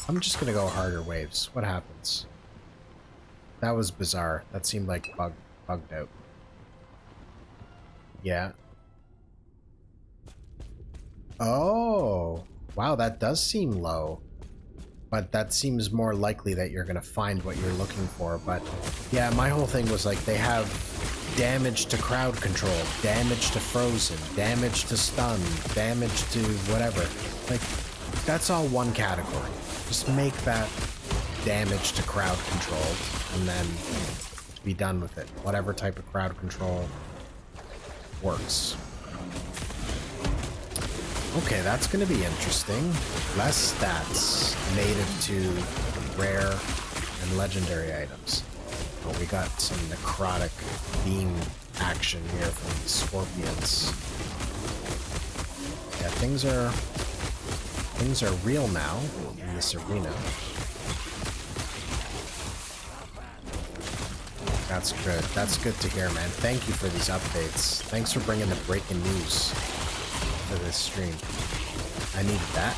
I'm just going to go harder waves. What happens? That was bizarre. That seemed like bugged out. Yeah. Oh. Wow, that does seem low. But that seems more likely that you're going to find what you're looking for. But yeah, my whole thing was like they have damage to crowd control, damage to frozen, damage to stun, damage to whatever. Like, that's all one category. Just make that damage to crowd control and then be done with it. Whatever type of crowd control works. Okay, that's going to be interesting. Less stats native to rare and legendary items. Oh, we got some necrotic beam action here from the scorpions. Yeah, things are real now in this arena. That's good. That's good to hear, man. Thank you for these updates. Thanks for bringing the breaking news to this stream. I needed that.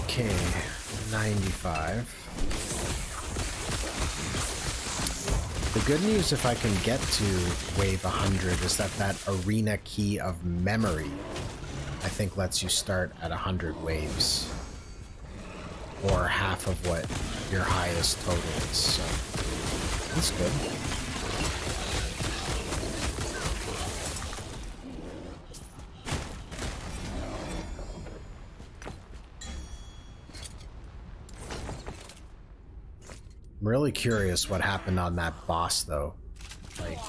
Okay, 95. The good news, if I can get to wave 100, is that arena key of memory, I think, lets you start at 100 waves. Or half of what your highest total is, so that's good. I'm really curious what happened on that boss, though. Like,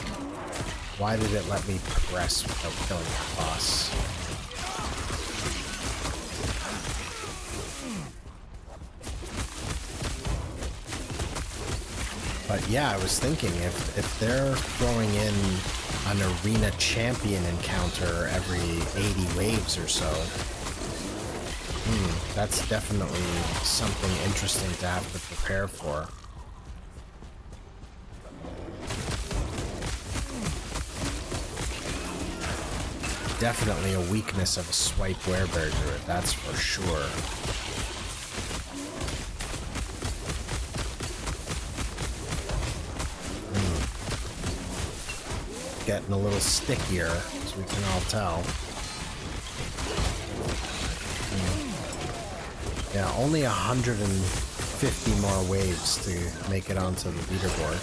why did it let me progress without killing that boss? But yeah, I was thinking, if they're throwing in an arena champion encounter every 80 waves or so, that's definitely something interesting to have to prepare for. Definitely a weakness of a Swipe Werebear Druid, that's for sure. Getting a little stickier, as we can all tell. Yeah, only 150 more waves to make it onto the leaderboard.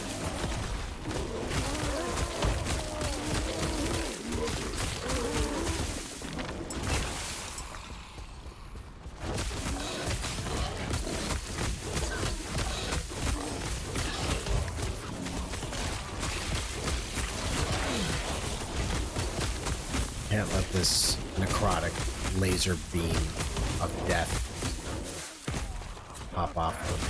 Can't let this necrotic laser beam of death pop off of me.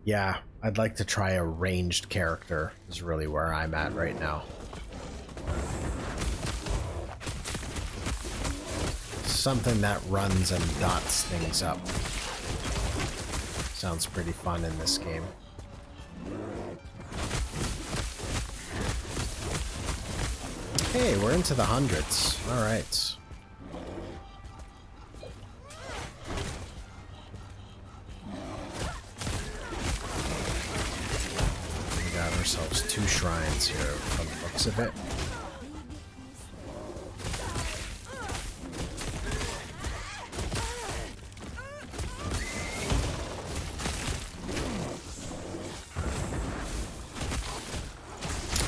Yeah, I'd like to try a ranged character, is really where I'm at right now. Something that runs and dots things up. Sounds pretty fun in this game. Hey, we're into the hundreds. Alright. ourselves 2 shrines here from the looks of it.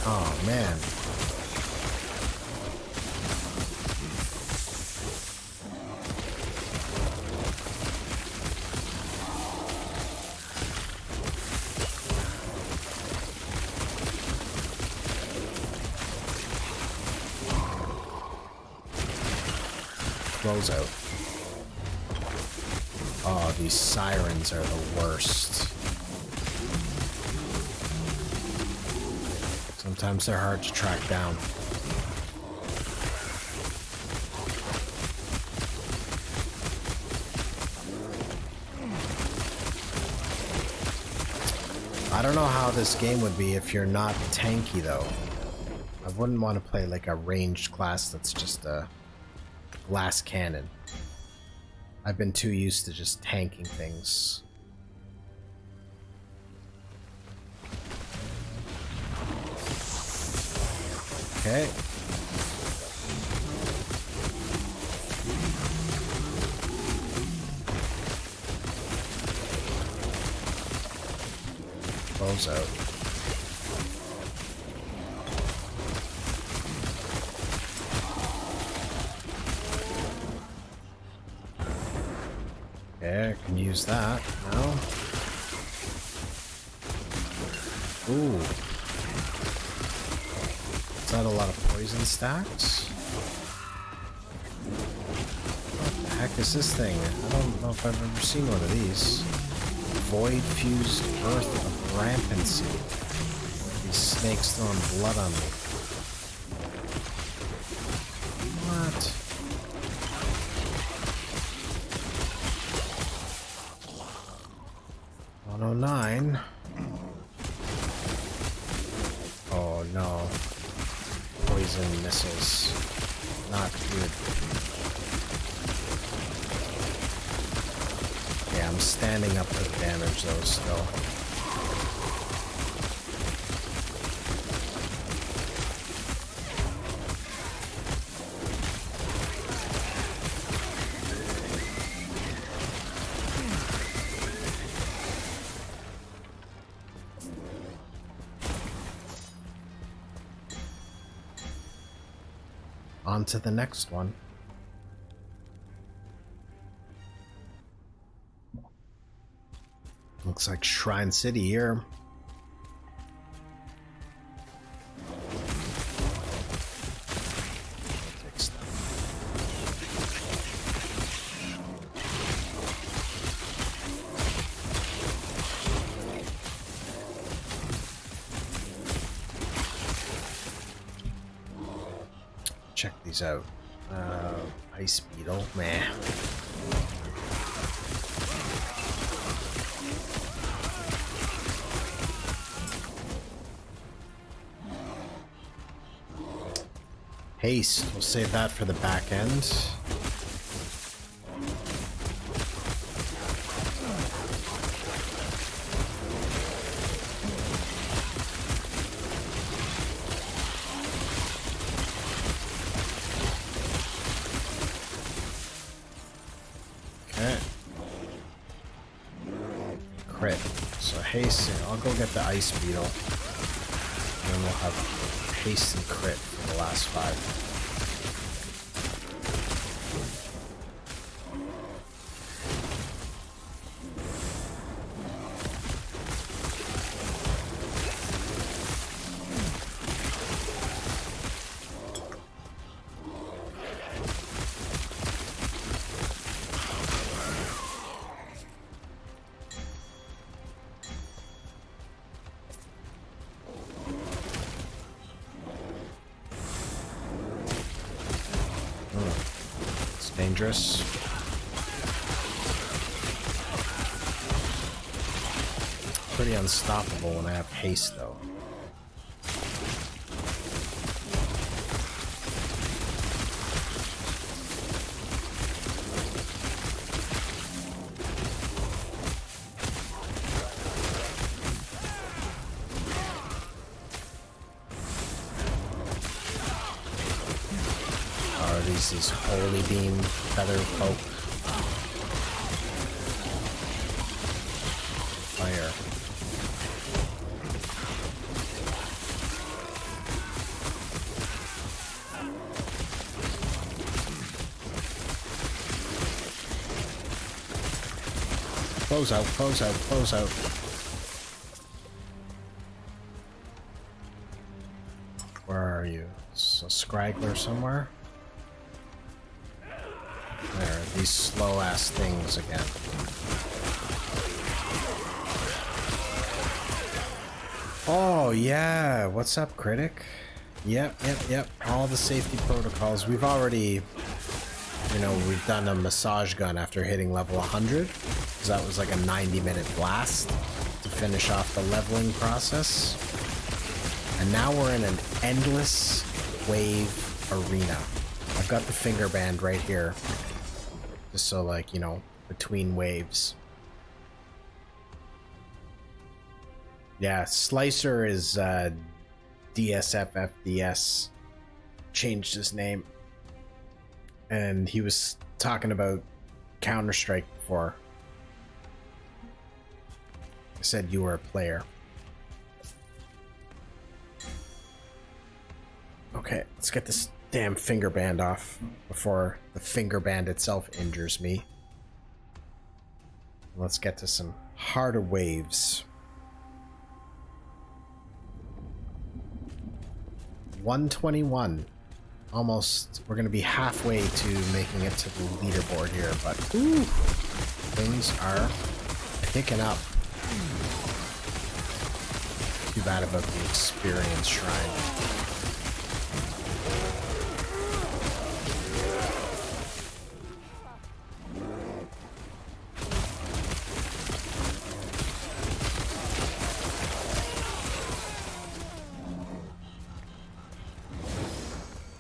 Oh man. Close out. Oh, these sirens are the worst. Sometimes they're hard to track down. I don't know how this game would be if you're not tanky though. I wouldn't want to play like a ranged class that's just a glass cannon. I've been too used to just tanking things. Okay. Close out. Okay, I can use that now. Ooh. Is that a lot of poison stacks? What the heck is this thing? I don't know if I've ever seen one of these. Void fused earth of rampancy. These snakes throwing blood on me. What? $109. Oh no. Poison missiles. Not good. Yeah, I'm standing up for the damage though still. On to the next one. Looks like Shrine City here. Check these out. Ice beetle, meh. Haste, we'll save that for the back end. Okay. Crit. So haste, I'll go get the ice beetle. And then we'll have haste and crit for the last 5. Dangerous. Pretty unstoppable when I have haste though. Freeze's Holy Beam Feather Poke. Fire. Close out, close out, close out. Where are you? A scraggler somewhere? There, these slow ass things again. Oh yeah, what's up, Critic? Yep. All the safety protocols. We've already, you know, we've done a massage gun after hitting level 100. Because that was like a 90-minute blast to finish off the leveling process. And now we're in an endless wave arena. I've got the finger band right here. Just so, like, you know, between waves. Yeah, Slicer is DSFFDS. Changed his name. And he was talking about Counter-Strike before. I said you were a player. Okay, let's get this damn finger band off before the finger band itself injures me. Let's get to some harder waves. 121. Almost, we're going to be halfway to making it to the leaderboard here, but ooh, things are picking up. Too bad about the experience shrine.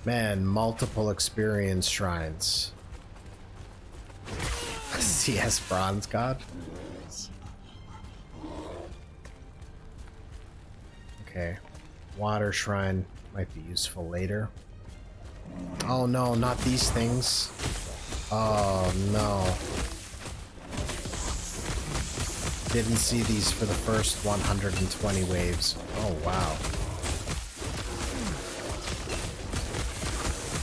Man, multiple experience shrines. CS Bronze God? Okay. Water shrine might be useful later. Oh no, not these things. Oh no. Didn't see these for the first 120 waves. Oh wow.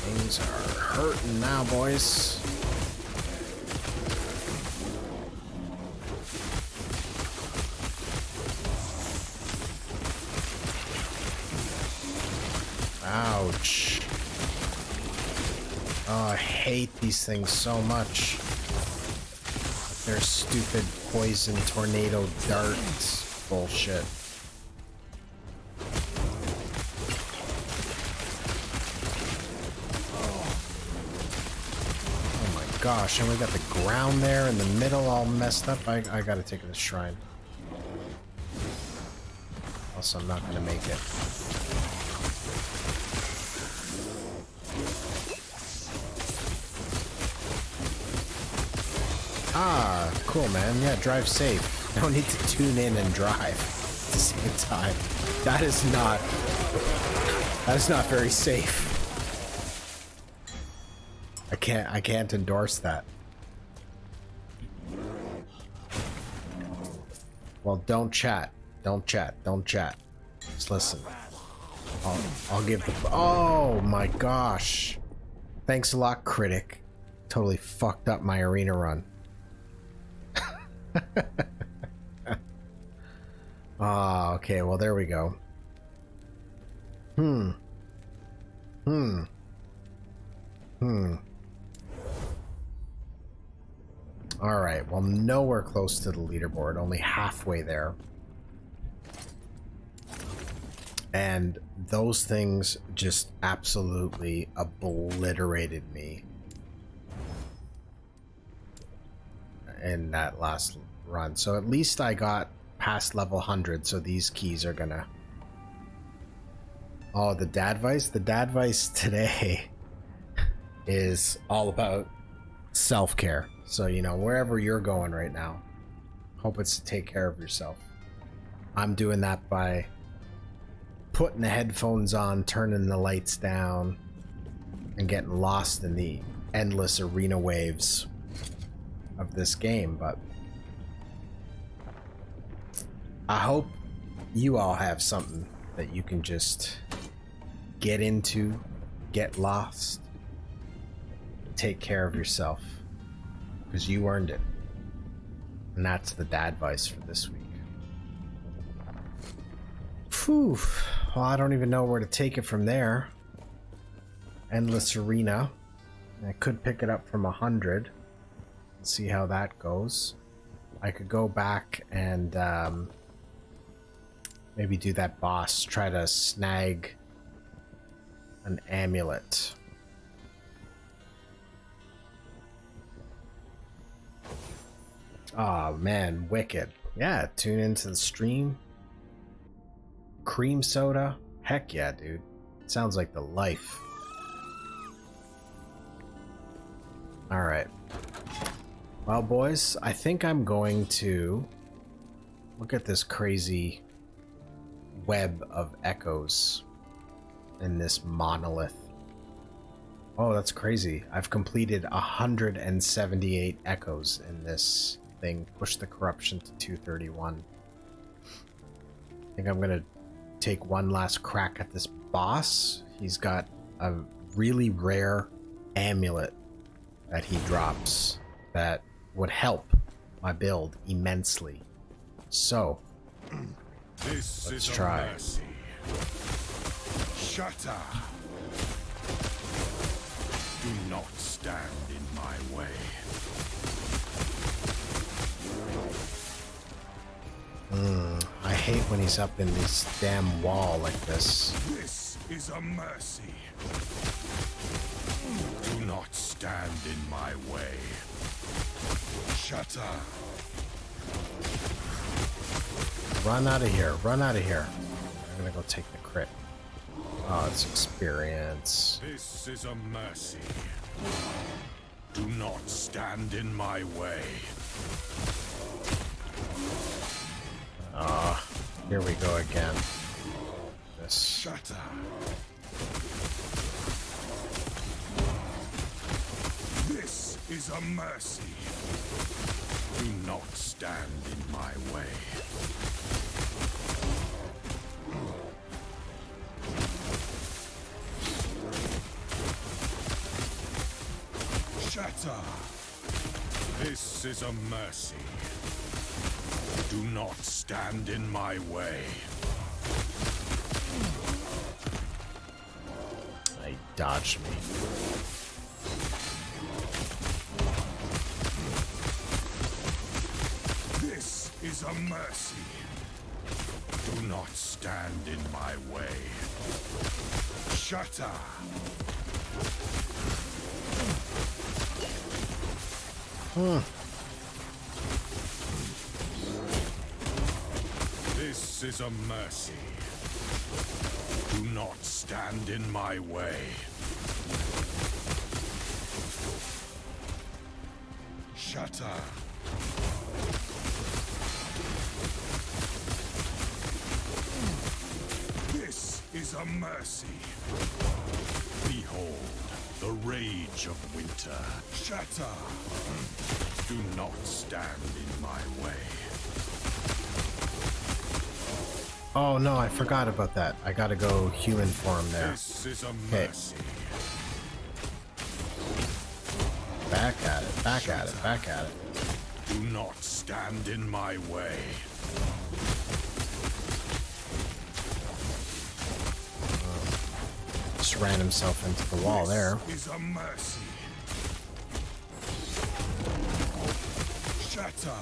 Things are hurting now, boys. Ouch. Oh, I hate these things so much. Their stupid poison tornado darts bullshit. Gosh, and we got the ground there in the middle all messed up. I gotta take this shrine. Also, I'm not gonna make it. Ah, cool, man. Yeah, drive safe. No need to tune in and drive at the same time. That is not very safe. I can't endorse that. Well, don't chat. Don't chat. Don't chat. Just listen. I'll give the... Oh my gosh. Thanks a lot, Critic. Totally fucked up my arena run. Ah, okay. Well, there we go. Alright, well, nowhere close to the leaderboard, only halfway there. And those things just absolutely obliterated me in that last run. So at least I got past level 100, so these keys are gonna... Oh, the Dadvice? The Dadvice today is all about self-care. So, you know, wherever you're going right now, hope it's to take care of yourself. I'm doing that by putting the headphones on, turning the lights down, and getting lost in the endless arena waves of this game, but I hope you all have something that you can just get into, get lost, take care of yourself, because you earned it. And that's the dad advice for this week. Phew. Well, I don't even know where to take it from there. Endless arena. I could pick it up from 100 and see how that goes. I could go back and maybe do that boss, try to snag an amulet. Oh man, wicked. Yeah, tune into the stream. Cream soda. Heck yeah, dude. Sounds like the life. Alright. Well, boys, I think I'm going to look at this crazy web of echoes in this monolith. Oh, that's crazy. I've completed 178 echoes in this thing. Push the corruption to 231. I think I'm gonna take one last crack at this boss. He's got a really rare amulet that he drops that would help my build immensely. So let's try. Shatter. Do not stand in my way. I hate when he's up in this damn wall like this. This is a mercy. Do not stand in my way. Shatter. Run out of here. Run out of here. I'm gonna go take the crit. Oh, it's experience. This is a mercy. Do not stand in my way. Here we go again. This. Shatter. This is a mercy. Do not stand in my way. Shatter. This is a mercy. Do not stand in my way. He dodged me. This is a mercy. Do not stand in my way. Shatter. This is a mercy. Do not stand in my way. Shatter. This is a mercy. Behold, the rage of winter. Shatter. Do not stand in my way. Oh no, I forgot about that. I gotta go human form there. This is a mercy. Back at it, back at it, back at it. Do not stand in my way. Just ran himself into the wall there. This is a mercy. Shatter.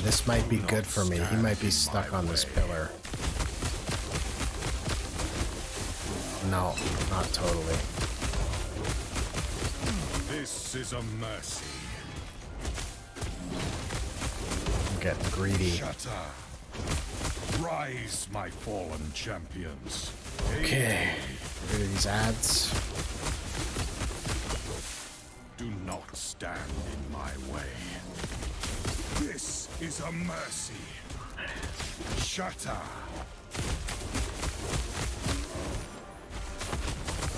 This might be good for me. He might be stuck on this pillar. No, not totally. This is a mercy. I'm getting greedy. Shatter. Rise, my fallen champions. Okay. Get rid of these ads. Do not stand in my way. This is a mercy. Shatter.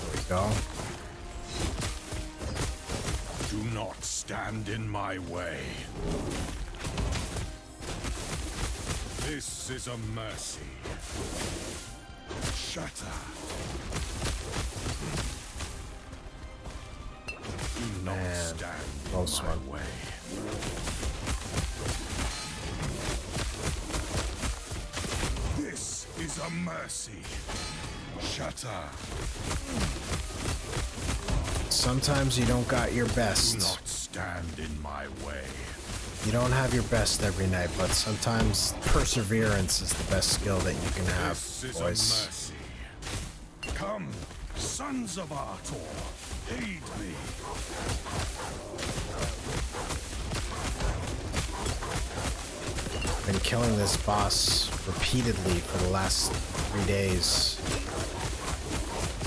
There we go. Do not stand in my way. This is a mercy. Shatter. Do not stand close in my one. way. This is a mercy. Shatter. Sometimes you don't got your Do best. not stand in my way. You don't have your best every night, but sometimes perseverance is the best skill that you can have, This is boys. a mercy. Come, sons of Artor, aid me. Been killing this boss repeatedly for the last 3 days.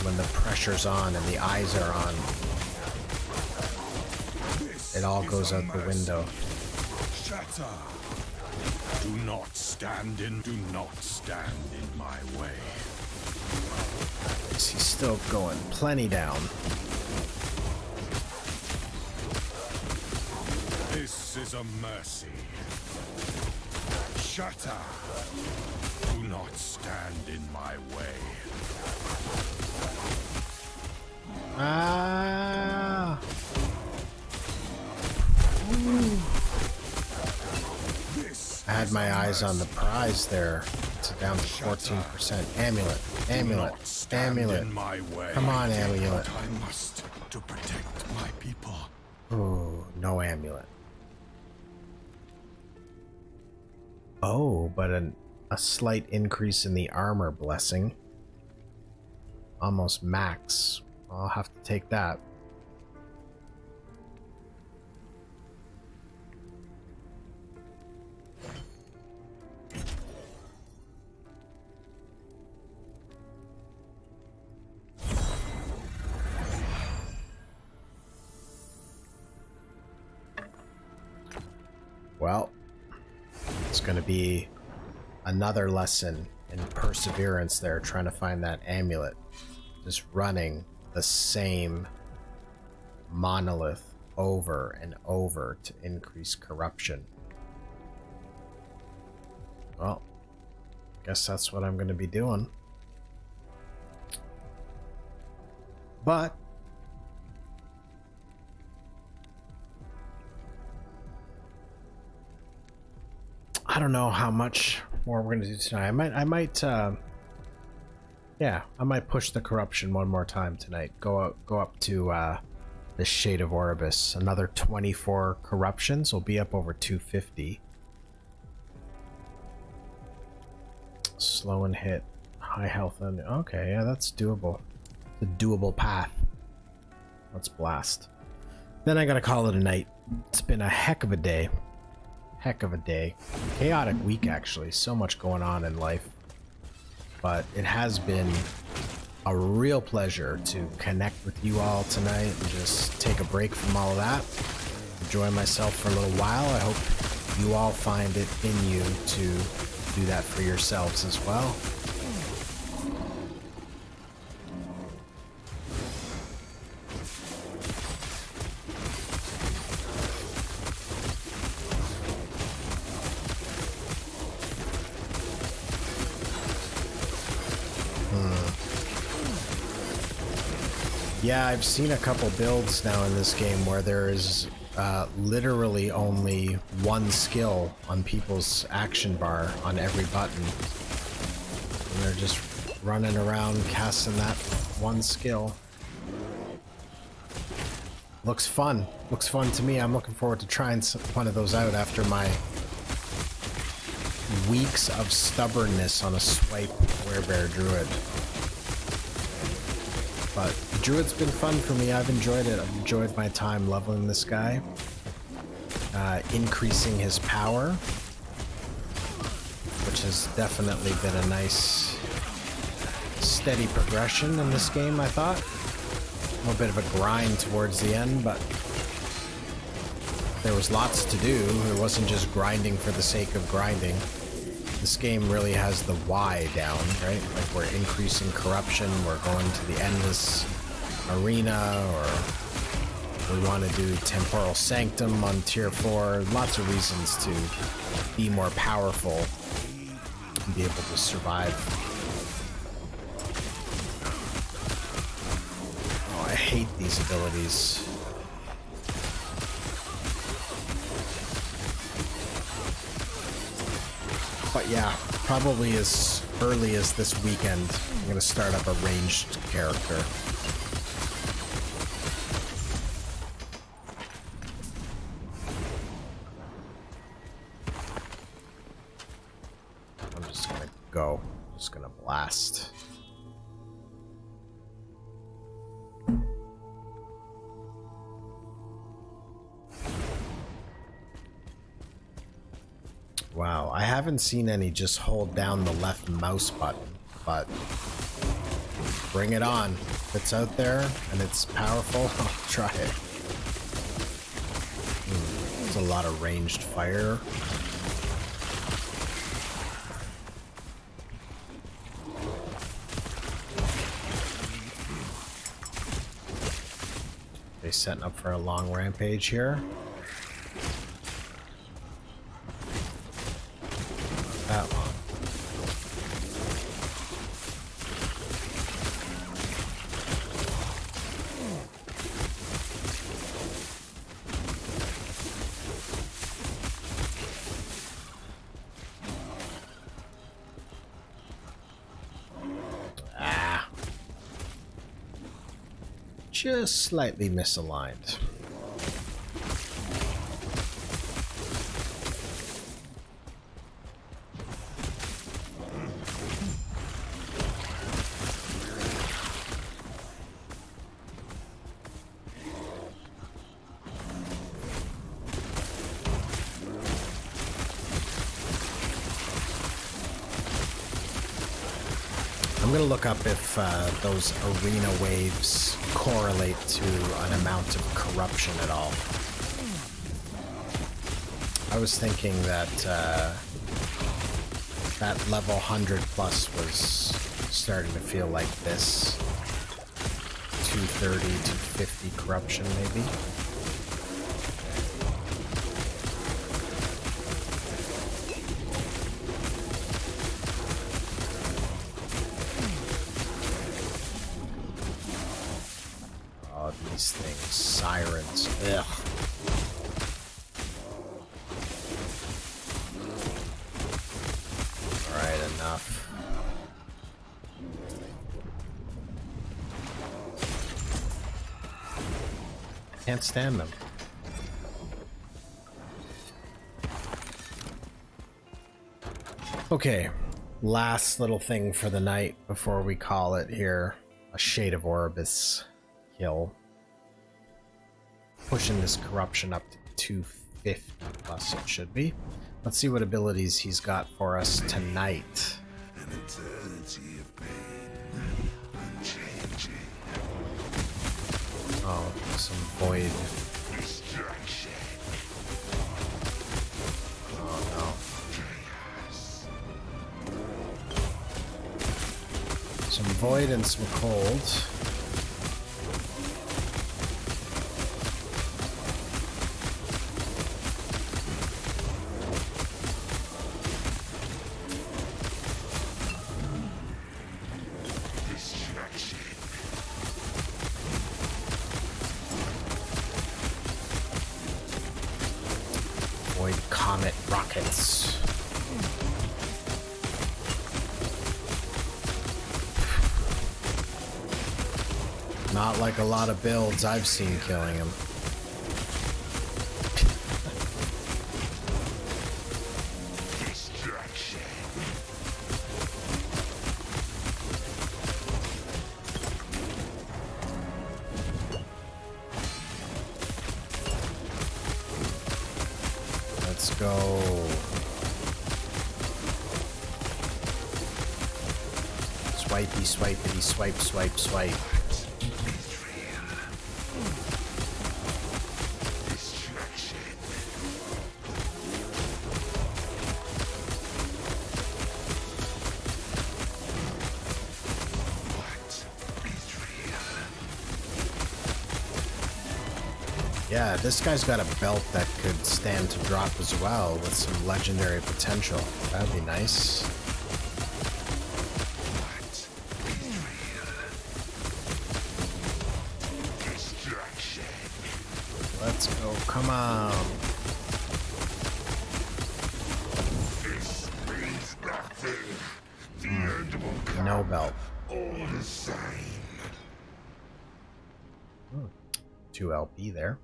When the pressure's on and the eyes are on, This it all is goes a out the mercy. window. Shatter. Do not stand in my way. He's still going plenty down. This is a mercy. Shatter. Do not stand in my way. Ah! This I had is my a eyes on the mercy. prize there. It's down to 14%. Amulet. Do Amulet. not stand Amulet. in my way. Come on, amulet. I must to protect my people. Ooh, no amulet. Oh, but a slight increase in the armor blessing. Almost max. I'll have to take that. Well, it's going to be another lesson in perseverance there, trying to find that amulet. Just running the same monolith over and over to increase corruption. Well, guess that's what I'm going to be doing. But I don't know how much more we're going to do tonight. I might push the corruption one more time tonight. Go up to the Shade of Orbis. Another 24 corruptions. Will be up over 250. Slow and hit. High health. And okay, yeah, that's doable. It's a doable path. Let's blast. Then I gotta call it a night. It's been a heck of a day. Heck of a day. Chaotic week, actually. So much going on in life. But it has been a real pleasure to connect with you all tonight and just take a break from all of that. Enjoy myself for a little while. I hope you all find it in you to do that for yourselves as well. Yeah, I've seen a couple builds now in this game where there is literally only one skill on people's action bar on every button. And they're just running around casting that one skill. Looks fun. Looks fun to me. I'm looking forward to trying one of those out after my weeks of stubbornness on a Swipe Werebear Druid. But the Druid's been fun for me. I've enjoyed it. I've enjoyed my time leveling this guy. Increasing his power. Which has definitely been a nice steady progression in this game, I thought. A little bit of a grind towards the end, but there was lots to do. It wasn't just grinding for the sake of grinding. This game really has the why down, right? Like we're increasing corruption, we're going to the endless arena, or We want to do Temporal Sanctum on tier 4. Lots of reasons to be more powerful and be able to survive. Oh, I hate these abilities. But yeah, probably as early as this weekend, I'm going to start up a ranged character. I'm just going to go. Just going to blast. Wow, I haven't seen any just hold down the left mouse button, but bring it on. If it's out there and it's powerful, I'll try it. There's a lot of ranged fire. They setting up for a long rampage here. That one. Ah. Just slightly misaligned. I'm gonna look up if those arena waves correlate to an amount of corruption at all. I was thinking that that level 100 plus was starting to feel like this. 230, 250 corruption maybe. These things, sirens, ugh. Alright, enough. Can't stand them. Okay, last little thing for the night before we call it here. A Shade of Orbis kill. Pushing this corruption up to 250 plus it should be. Let's see what abilities he's got for us tonight. An eternity of pain, unchanging. Oh, some void. Destruction. Oh no. Some void and some cold. Comet rockets. Not like a lot of builds I've seen killing him. Let's go. Swipey, swipey, swipe, swipe, swipe. Yeah, this guy's got a belt that could stand to drop as well with some legendary potential. That'd be nice. Let's go, come on. This means nothing. The end will come. No belt. All the same. 2 LP there.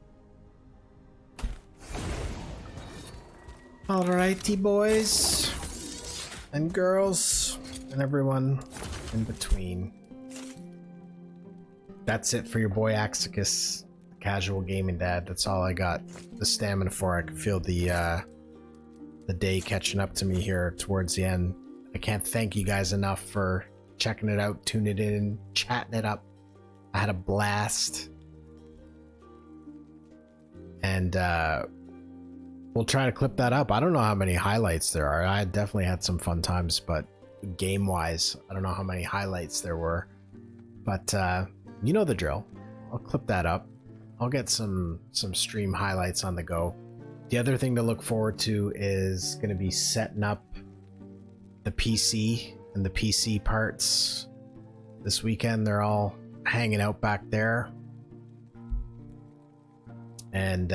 Alrighty, boys and girls and everyone in between. That's it for your boy Axxicus, casual gaming dad. That's all I got the stamina for. I can feel the day catching up to me here towards the end. I can't thank you guys enough for checking it out, tuning it in, chatting it up. I had a blast. And we'll try to clip that up. I don't know how many highlights there are. I definitely had some fun times, but game-wise, I don't know how many highlights there were. But you know the drill. I'll clip that up. I'll get some stream highlights on the go. The other thing to look forward to is going to be setting up the PC and the PC parts this weekend. They're all hanging out back there. And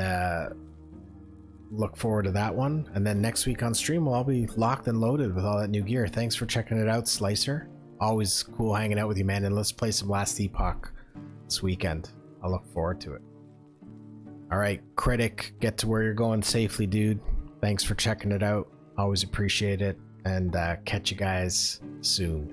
look forward to that one. And then next week on stream, we'll all be locked and loaded with all that new gear. Thanks for checking it out, Slicer. Always cool hanging out with you, man. And let's play some Last Epoch this weekend. I'll look forward to it. All right, Critic, get to where you're going safely, dude. Thanks for checking it out. Always appreciate it. And catch you guys soon.